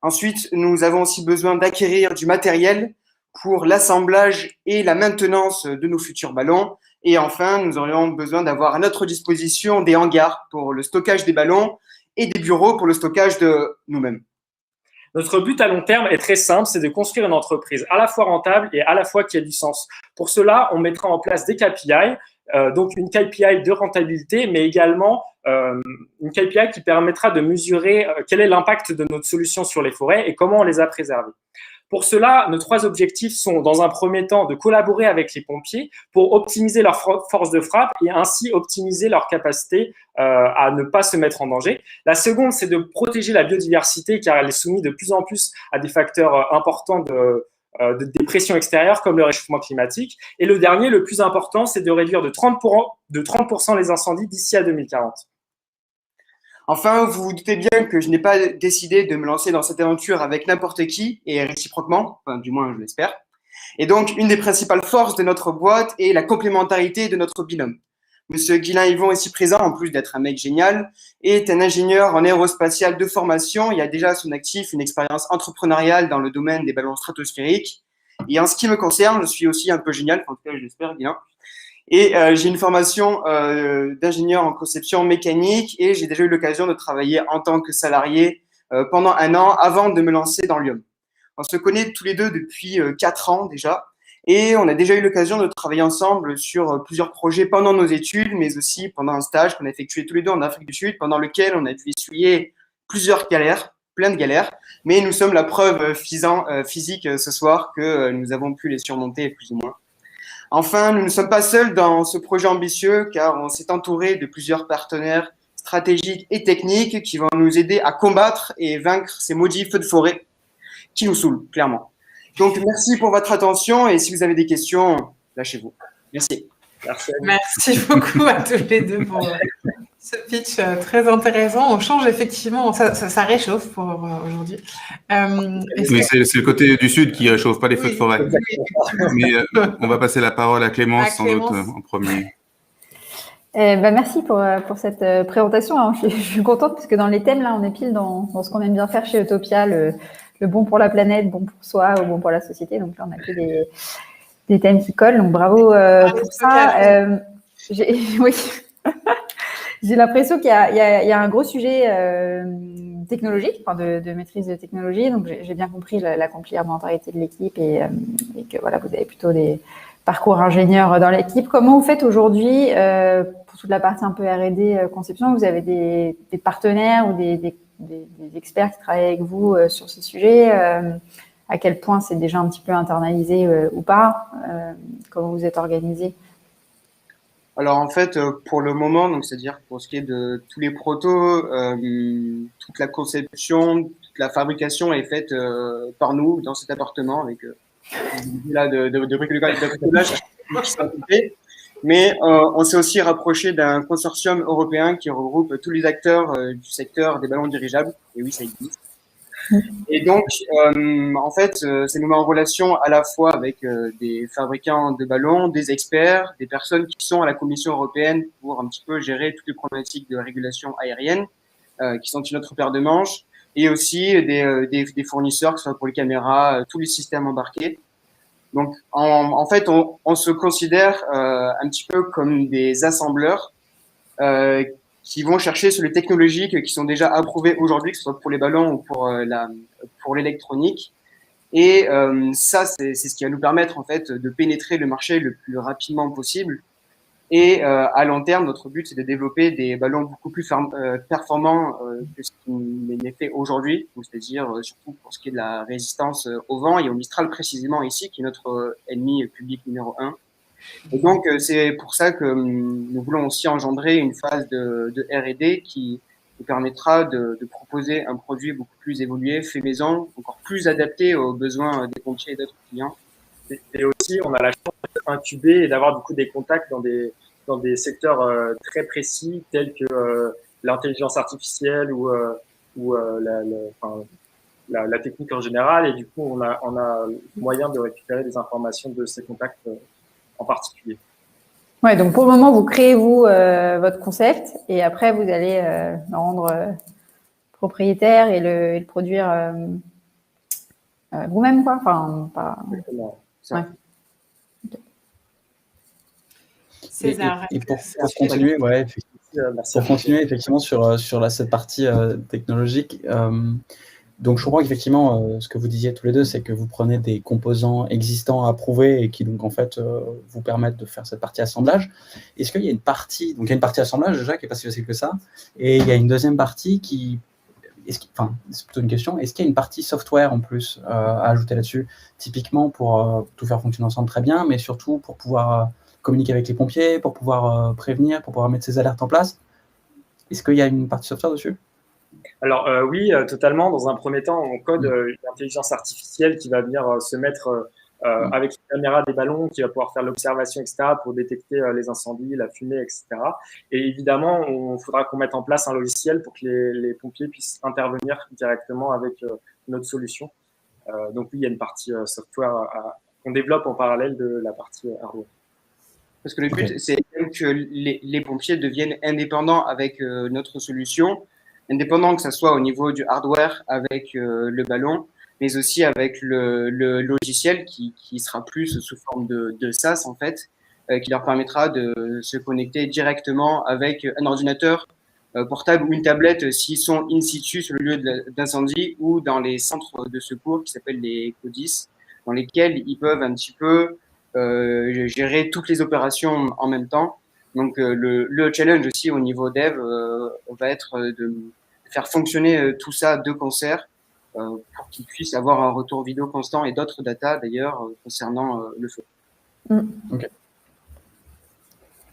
Ensuite, nous avons aussi besoin d'acquérir du matériel pour l'assemblage et la maintenance de nos futurs ballons. Et enfin, nous aurions besoin d'avoir à notre disposition des hangars pour le stockage des ballons et des bureaux pour le stockage de nous-mêmes. Notre but à long terme est très simple, c'est de construire une entreprise à la fois rentable et à la fois qui a du sens. Pour cela, on mettra en place des KPI, donc une KPI de rentabilité, mais également une KPI qui permettra de mesurer quel est l'impact de notre solution sur les forêts et comment on les a préservées. Pour cela, nos 3 objectifs sont, dans un premier temps, de collaborer avec les pompiers pour optimiser leur force de frappe et ainsi optimiser leur capacité à ne pas se mettre en danger. La seconde, c'est de protéger la biodiversité car elle est soumise de plus en plus à des facteurs importants des pressions extérieures comme le réchauffement climatique. Et le dernier, le plus important, c'est de réduire de 30% les incendies d'ici à 2040. Enfin, vous vous doutez bien que je n'ai pas décidé de me lancer dans cette aventure avec n'importe qui et réciproquement, enfin du moins je l'espère. Et donc, une des principales forces de notre boîte est la complémentarité de notre binôme. Monsieur Guilain Yvon, ici présent, en plus d'être un mec génial, est un ingénieur en aérospatial de formation. Il a déjà à son actif une expérience entrepreneuriale dans le domaine des ballons stratosphériques. Et en ce qui me concerne, je suis aussi un peu génial, en tout cas je l'espère bien. Et j'ai une formation d'ingénieur en conception mécanique et j'ai déjà eu l'occasion de travailler en tant que salarié pendant 1 an avant de me lancer dans Lyon. On se connaît tous les deux depuis 4 ans déjà et on a déjà eu l'occasion de travailler ensemble sur plusieurs projets pendant nos études, mais aussi pendant un stage qu'on a effectué tous les deux en Afrique du Sud, pendant lequel on a dû essuyer plusieurs galères, plein de galères, mais nous sommes la preuve physique ce soir que nous avons pu les surmonter plus ou moins. Enfin, nous ne sommes pas seuls dans ce projet ambitieux car on s'est entouré de plusieurs partenaires stratégiques et techniques qui vont nous aider à combattre et vaincre ces maudits feux de forêt qui nous saoulent, clairement. Donc, merci pour votre attention et si vous avez des questions, lâchez-vous. Merci. Merci beaucoup à tous les deux pour ce pitch très intéressant. On change effectivement, ça réchauffe pour aujourd'hui. Oui, c'est le côté du Sud qui ne réchauffe pas les feux de forêt. Mais on va passer la parole à Clémence, sans doute, en premier. Merci pour cette présentation. Alors, je suis contente parce que dans les thèmes, là, on est pile dans ce qu'on aime bien faire chez Utopia, le bon pour la planète, bon pour soi ou bon pour la société. Donc là, on a que des thèmes qui collent. Donc bravo pour ça. Oui. J'ai l'impression qu'il y a un gros sujet technologique, enfin de maîtrise de technologie. Donc j'ai bien compris la complémentarité de l'équipe et que voilà, vous avez plutôt des parcours ingénieurs dans l'équipe. Comment vous faites aujourd'hui pour toute la partie un peu R&D conception? Vous avez des partenaires ou des experts qui travaillent avec vous sur ces sujets? À quel point c'est déjà un petit peu internalisé ou pas? Comment vous êtes organisé? Alors en fait, pour le moment, donc c'est-à-dire pour ce qui est de tous les protos, toute la conception, toute la fabrication est faite par nous dans cet appartement avec là de bricolage et de bricolage qui sont occupés. Mais on s'est aussi rapproché d'un consortium européen qui regroupe tous les acteurs du secteur des ballons dirigeables. Et oui, ça existe. Et donc, en fait, ça nous met en relation à la fois avec des fabricants de ballons, des experts, des personnes qui sont à la Commission européenne pour un petit peu gérer toutes les problématiques de régulation aérienne, qui sont une autre paire de manches, et aussi des fournisseurs, que ce soit pour les caméras, tous les systèmes embarqués. Donc, en fait, on se considère un petit peu comme des assembleurs qui vont chercher sur les technologies qui sont déjà approuvées aujourd'hui, que ce soit pour les ballons ou pour l'électronique. Et ça, c'est ce qui va nous permettre en fait de pénétrer le marché le plus rapidement possible. Et à long terme, notre but, c'est de développer des ballons beaucoup plus performants que ce qui n'est fait aujourd'hui, c'est-à-dire surtout pour ce qui est de la résistance au vent et au Mistral précisément ici, qui est notre ennemi public numéro 1. Et donc, c'est pour ça que nous voulons aussi engendrer une phase de R&D qui nous permettra de proposer un produit beaucoup plus évolué, fait maison, encore plus adapté aux besoins des pompiers et d'autres clients. Et aussi, on a la chance d'être incubé et d'avoir du coup des contacts dans des secteurs très précis, tels que l'intelligence artificielle ou la technique en général. Et du coup, on a moyen de récupérer des informations de ces contacts en particulier. Ouais, donc pour le moment, vous créez votre concept et après vous allez le rendre propriétaire et le produire vous-même, quoi. Enfin, pas. Ouais. Okay. César. Et pour continuer, pour continuer effectivement sur cette partie technologique. Donc, je comprends qu'effectivement, ce que vous disiez tous les deux, c'est que vous prenez des composants existants approuvés et qui, donc, en fait, vous permettent de faire cette partie assemblage. Est-ce qu'il y a une partie, donc il y a une partie assemblage déjà qui n'est pas si facile que ça, et il y a une deuxième partie qui, enfin, c'est plutôt une question, est-ce qu'il y a une partie software en plus à ajouter là-dessus, typiquement pour tout faire fonctionner ensemble très bien, mais surtout pour pouvoir communiquer avec les pompiers, pour pouvoir prévenir, pour pouvoir mettre ces alertes en place? Est-ce qu'il y a une partie software dessus? Alors oui, totalement. Dans un premier temps, on code une intelligence artificielle qui va venir se mettre avec une caméra des ballons, qui va pouvoir faire l'observation, etc., pour détecter les incendies, la fumée, etc. Et évidemment, il faudra qu'on mette en place un logiciel pour que les pompiers puissent intervenir directement avec notre solution. Donc oui, il y a une partie software qu'on développe en parallèle de la partie hardware. Parce que le but, c'est que les pompiers deviennent indépendants avec notre solution, indépendants que ce soit au niveau du hardware avec le ballon, mais aussi avec le logiciel qui sera plus sous forme de SaaS en fait, qui leur permettra de se connecter directement avec un ordinateur portable ou une tablette s'ils sont in situ sur le lieu d'incendie ou dans les centres de secours qui s'appellent les CODIS, dans lesquels ils peuvent un petit peu gérer toutes les opérations en même temps. Donc le challenge aussi au niveau dev va être de faire fonctionner tout ça de concert pour qu'ils puissent avoir un retour vidéo constant et d'autres data d'ailleurs concernant le feu. Ok.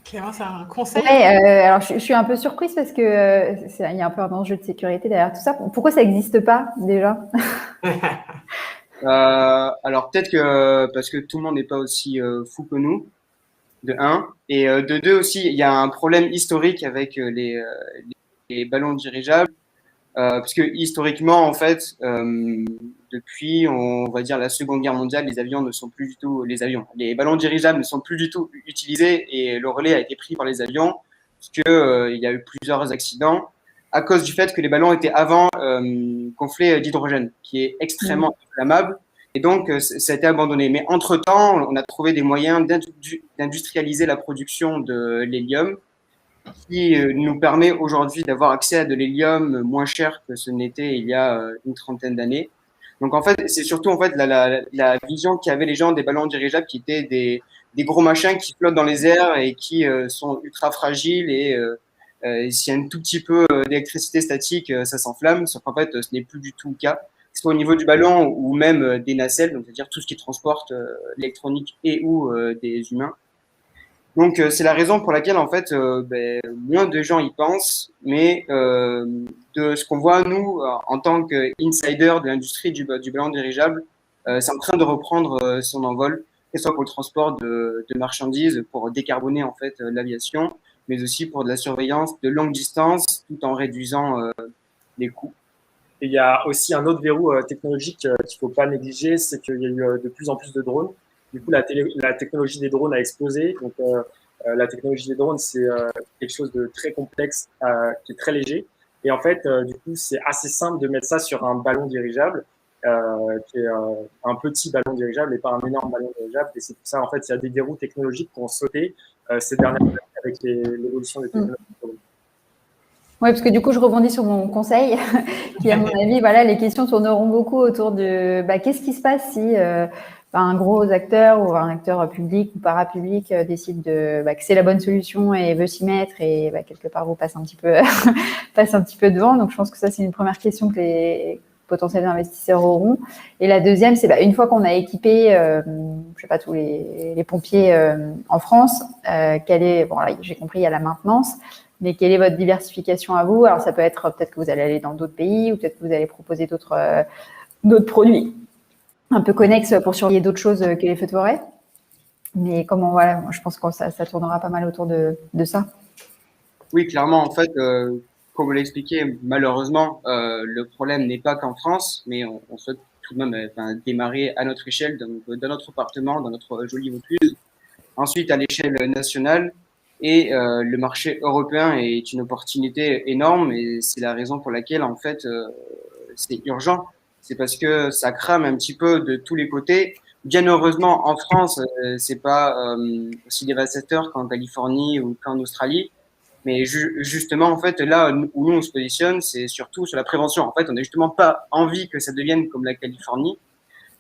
Clément, c'est un conseil? Ouais, alors je suis un peu surprise parce que il y a un peu un enjeu de sécurité derrière tout ça. Pourquoi ça n'existe pas déjà? Alors peut-être que parce que tout le monde n'est pas aussi fou que nous, de un, et de deux aussi, il y a un problème historique avec les ballons dirigeables, parce que historiquement, en fait, depuis, on va dire la Seconde Guerre mondiale, les avions ne sont plus du tout les ballons dirigeables ne sont plus du tout utilisés et le relais a été pris par les avions, parce que il y a eu plusieurs accidents à cause du fait que les ballons étaient avant gonflés d'hydrogène, qui est extrêmement inflammable. Et donc, ça a été abandonné. Mais entre-temps, on a trouvé des moyens d'industrialiser la production de l'hélium, qui nous permet aujourd'hui d'avoir accès à de l'hélium moins cher que ce n'était il y a une trentaine d'années. Donc, en fait, c'est surtout en fait la vision qu'avaient les gens des ballons dirigeables qui étaient des gros machins qui flottent dans les airs et qui sont ultra fragiles et s'il y a un tout petit peu d'électricité statique, ça s'enflamme. Sauf qu'en fait, ce n'est plus du tout le cas, que ce soit au niveau du ballon ou même des nacelles, donc c'est-à-dire tout ce qui transporte l'électronique et ou des humains. Donc c'est la raison pour laquelle en fait moins de gens y pensent, mais de ce qu'on voit nous en tant qu'insider de l'industrie du ballon dirigeable, c'est en train de reprendre son envol, que ce soit pour le transport de marchandises, pour décarboner en fait l'aviation, mais aussi pour de la surveillance de longue distance, tout en réduisant les coûts. Et il y a aussi un autre verrou technologique qu'il ne faut pas négliger, c'est qu'il y a eu de plus en plus de drones. Du coup, la technologie des drones a explosé. Donc, la technologie des drones, c'est quelque chose de très complexe, qui est très léger. Et en fait, du coup, c'est assez simple de mettre ça sur un ballon dirigeable, qui est un petit ballon dirigeable et pas un énorme ballon dirigeable. Et c'est pour ça, en fait, il y a des verrous technologiques qui ont sauté ces dernières années avec l'évolution des technologies. Oui, parce que du coup, je rebondis sur mon conseil, qui, à mon avis, voilà, les questions tourneront beaucoup autour de qu'est-ce qui se passe si un gros acteur ou un acteur public ou parapublic décide que c'est la bonne solution et veut s'y mettre et quelque part vous passe un petit peu passe un petit peu devant. Donc, je pense que ça, c'est une première question que les potentiels investisseurs auront. Et la deuxième, c'est une fois qu'on a équipé, je sais pas, tous les pompiers en France, quelle est, bon, là, j'ai compris, il y a la maintenance. Mais quelle est votre diversification à vous? Alors, ça peut être peut-être que vous allez aller dans d'autres pays ou peut-être que vous allez proposer d'autres produits un peu connexes pour surveiller d'autres choses que les feux de forêt. Mais comment, voilà, je pense que ça tournera pas mal autour de ça. Oui, clairement, en fait, comme vous l'avez expliqué, malheureusement, le problème n'est pas qu'en France, mais on souhaite tout de même démarrer à notre échelle, dans notre appartement, dans notre jolie Vaucluse. Ensuite, à l'échelle nationale. Et le marché européen est une opportunité énorme et c'est la raison pour laquelle en fait c'est urgent. C'est parce que ça crame un petit peu de tous les côtés. Bien heureusement en France c'est pas aussi dévastateur qu'en Californie ou qu'en Australie, mais justement en fait là où nous on se positionne c'est surtout sur la prévention. En fait on n'a justement pas envie que ça devienne comme la Californie.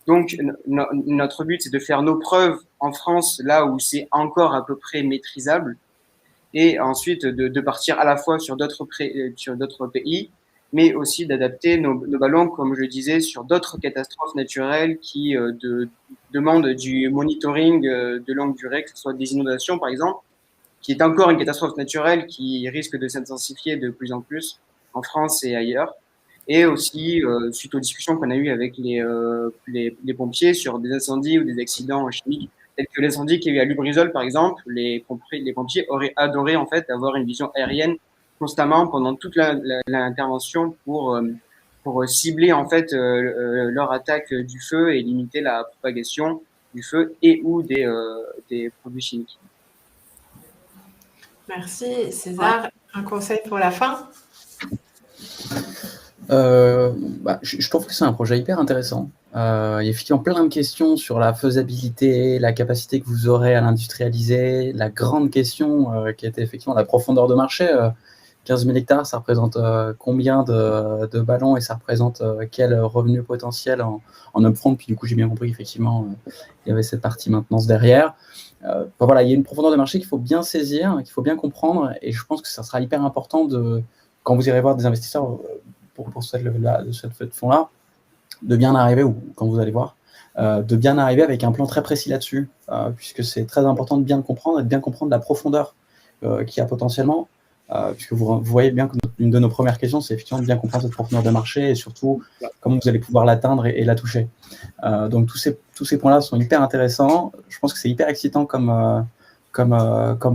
Donc notre but c'est de faire nos preuves en France là où c'est encore à peu près maîtrisable. Et ensuite de partir à la fois sur d'autres pays, mais aussi d'adapter nos ballons, comme je le disais, sur d'autres catastrophes naturelles qui demandent du monitoring de longue durée, que ce soit des inondations par exemple, qui est encore une catastrophe naturelle qui risque de s'intensifier de plus en plus en France et ailleurs. et aussi suite aux discussions qu'on a eues avec les pompiers sur des incendies ou des accidents chimiques, tels que l'incendie qu'il y a eu à Lubrizol par exemple. Les pompiers auraient adoré en fait avoir une vision aérienne constamment pendant toute l'intervention pour cibler en fait leur attaque du feu et limiter la propagation du feu et ou des produits chimiques. Merci César. Un conseil pour la fin? Je trouve que c'est un projet hyper intéressant. Il y a effectivement plein de questions sur la faisabilité, la capacité que vous aurez à l'industrialiser, la grande question qui était effectivement la profondeur de marché. 15 000 hectares, ça représente combien de ballons et ça représente quel revenu potentiel en upfront. Puis du coup, j'ai bien compris qu'effectivement, il y avait cette partie maintenance derrière. Voilà, il y a une profondeur de marché qu'il faut bien saisir, qu'il faut bien comprendre, et je pense que ça sera hyper important quand vous irez voir des investisseurs pour cette levée-là, de cette fête de fonds-là, de bien arriver, ou quand vous allez voir, de bien arriver avec un plan très précis là-dessus, puisque c'est très important de bien le comprendre et de bien comprendre la profondeur qu'il y a potentiellement, puisque vous voyez bien qu'une de nos premières questions, c'est effectivement de bien comprendre cette profondeur de marché et surtout comment vous allez pouvoir l'atteindre et la toucher. Donc tous ces points-là sont hyper intéressants. Je pense que c'est hyper excitant comme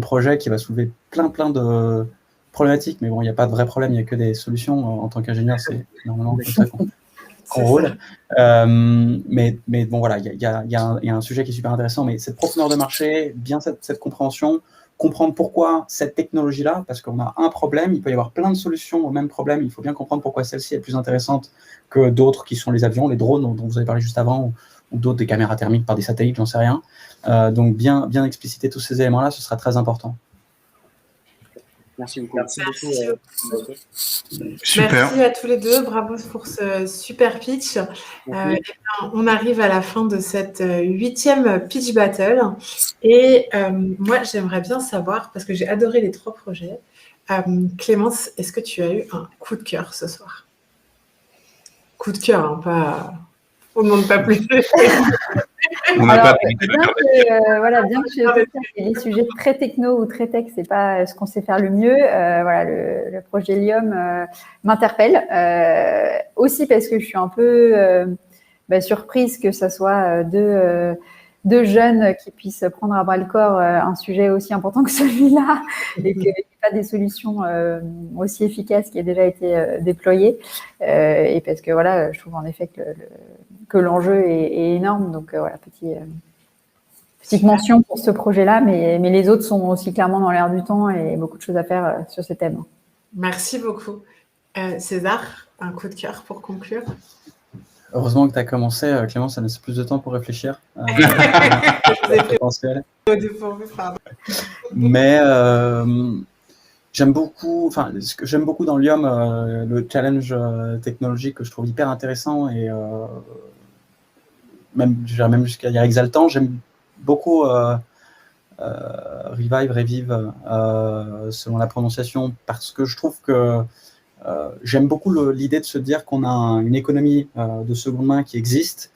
projet qui va soulever plein de problématiques, mais bon, il n'y a pas de vrai problème, il n'y a que des solutions. En tant qu'ingénieur, c'est normalement comme ça qu'on roule. Mais bon, voilà, il y a un sujet qui est super intéressant, mais cette profondeur de marché, bien cette compréhension, comprendre pourquoi cette technologie-là, parce qu'on a un problème, il peut y avoir plein de solutions au même problème, il faut bien comprendre pourquoi celle-ci est plus intéressante que d'autres qui sont les avions, les drones dont vous avez parlé juste avant, ou d'autres, des caméras thermiques par des satellites, j'en sais rien. Donc bien expliciter tous ces éléments-là, ce sera très important. Merci beaucoup. Merci beaucoup. Super. Merci à tous les deux, bravo pour ce super pitch. On arrive à la fin de cette 8e pitch battle et moi j'aimerais bien savoir, parce que j'ai adoré les 3 projets, Clémence, est-ce que tu as eu un coup de cœur ce soir? Coup de cœur, hein, pas... On ne demande pas plus. On n'a pas bien que chez Utopia, les sujets très techno ou très tech, c'est pas ce qu'on sait faire le mieux. Le projet Lium m'interpelle aussi parce que je suis un peu surprise que ça soit deux jeunes qui puissent prendre à bras le corps un sujet aussi important que celui-là et qu'il n'y ait pas des solutions aussi efficaces qui aient déjà été déployées. Et parce que je trouve en effet que l'enjeu est énorme. Donc petite mention pour ce projet-là, mais les autres sont aussi clairement dans l'air du temps et beaucoup de choses à faire sur ce thème. Merci beaucoup. César, un coup de cœur pour conclure? Heureusement que tu as commencé, Clémence, ça laisse plus de temps pour réfléchir. Mais j'aime beaucoup, ce que j'aime beaucoup dans Lium, le challenge technologique que je trouve hyper intéressant et même jusqu'à dire exaltant. J'aime beaucoup Revive, selon la prononciation, parce que je trouve que j'aime beaucoup l'idée de se dire qu'on a une économie de seconde main qui existe,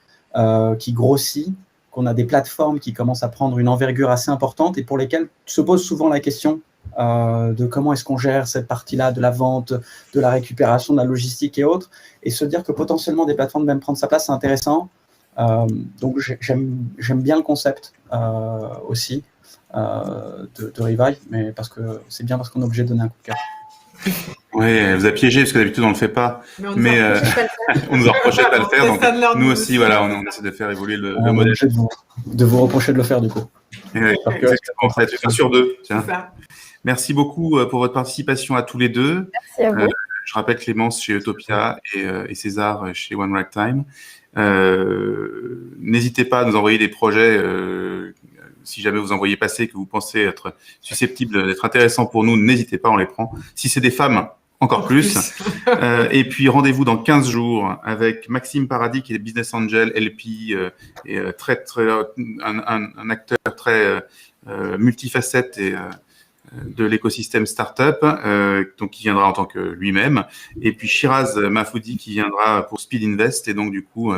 qui grossit, qu'on a des plateformes qui commencent à prendre une envergure assez importante et pour lesquelles se pose souvent la question de comment est-ce qu'on gère cette partie-là de la vente, de la récupération, de la logistique et autres, et se dire que potentiellement des plateformes viennent prendre sa place, c'est intéressant. Donc j'aime bien le concept aussi de Revive, mais c'est bien parce qu'on est obligé de donner un coup de cœur. Oui, elle vous a piégé parce que d'habitude on ne le fait pas, mais on nous a reproché de ne pas le faire, donc nous aussi, on essaie de faire évoluer le modèle. De vous reprocher de le faire du coup. Exactement, ça va être sur 2. Tiens. Merci beaucoup pour votre participation à tous les deux. Merci à vous. Je rappelle Clémence chez Utopia et César chez One Right Time. N'hésitez pas à nous envoyer des projets si jamais vous en voyez passer, que vous pensez être susceptibles d'être intéressants pour nous, n'hésitez pas, on les prend. Si c'est des femmes, encore plus. Et puis, rendez-vous dans 15 jours avec Maxime Paradis, qui est Business Angel, LP, et un acteur très multifacette et de l'écosystème startup, donc qui viendra en tant que lui-même. Et puis, Shiraz Mafoudi, qui viendra pour Speed Invest, et donc, du coup,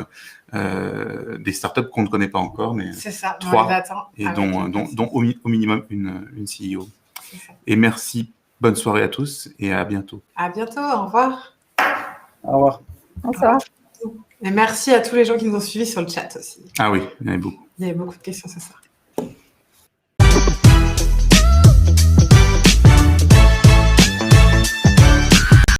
des startups qu'on ne connaît pas encore, mais c'est ça, 3, et dont au minimum une CEO. Et merci, bonne soirée à tous et à bientôt. À bientôt, au revoir. Au revoir. Bonsoir. Et merci à tous les gens qui nous ont suivis sur le chat aussi. Ah oui, il y en avait beaucoup. Il y avait beaucoup de questions ce soir.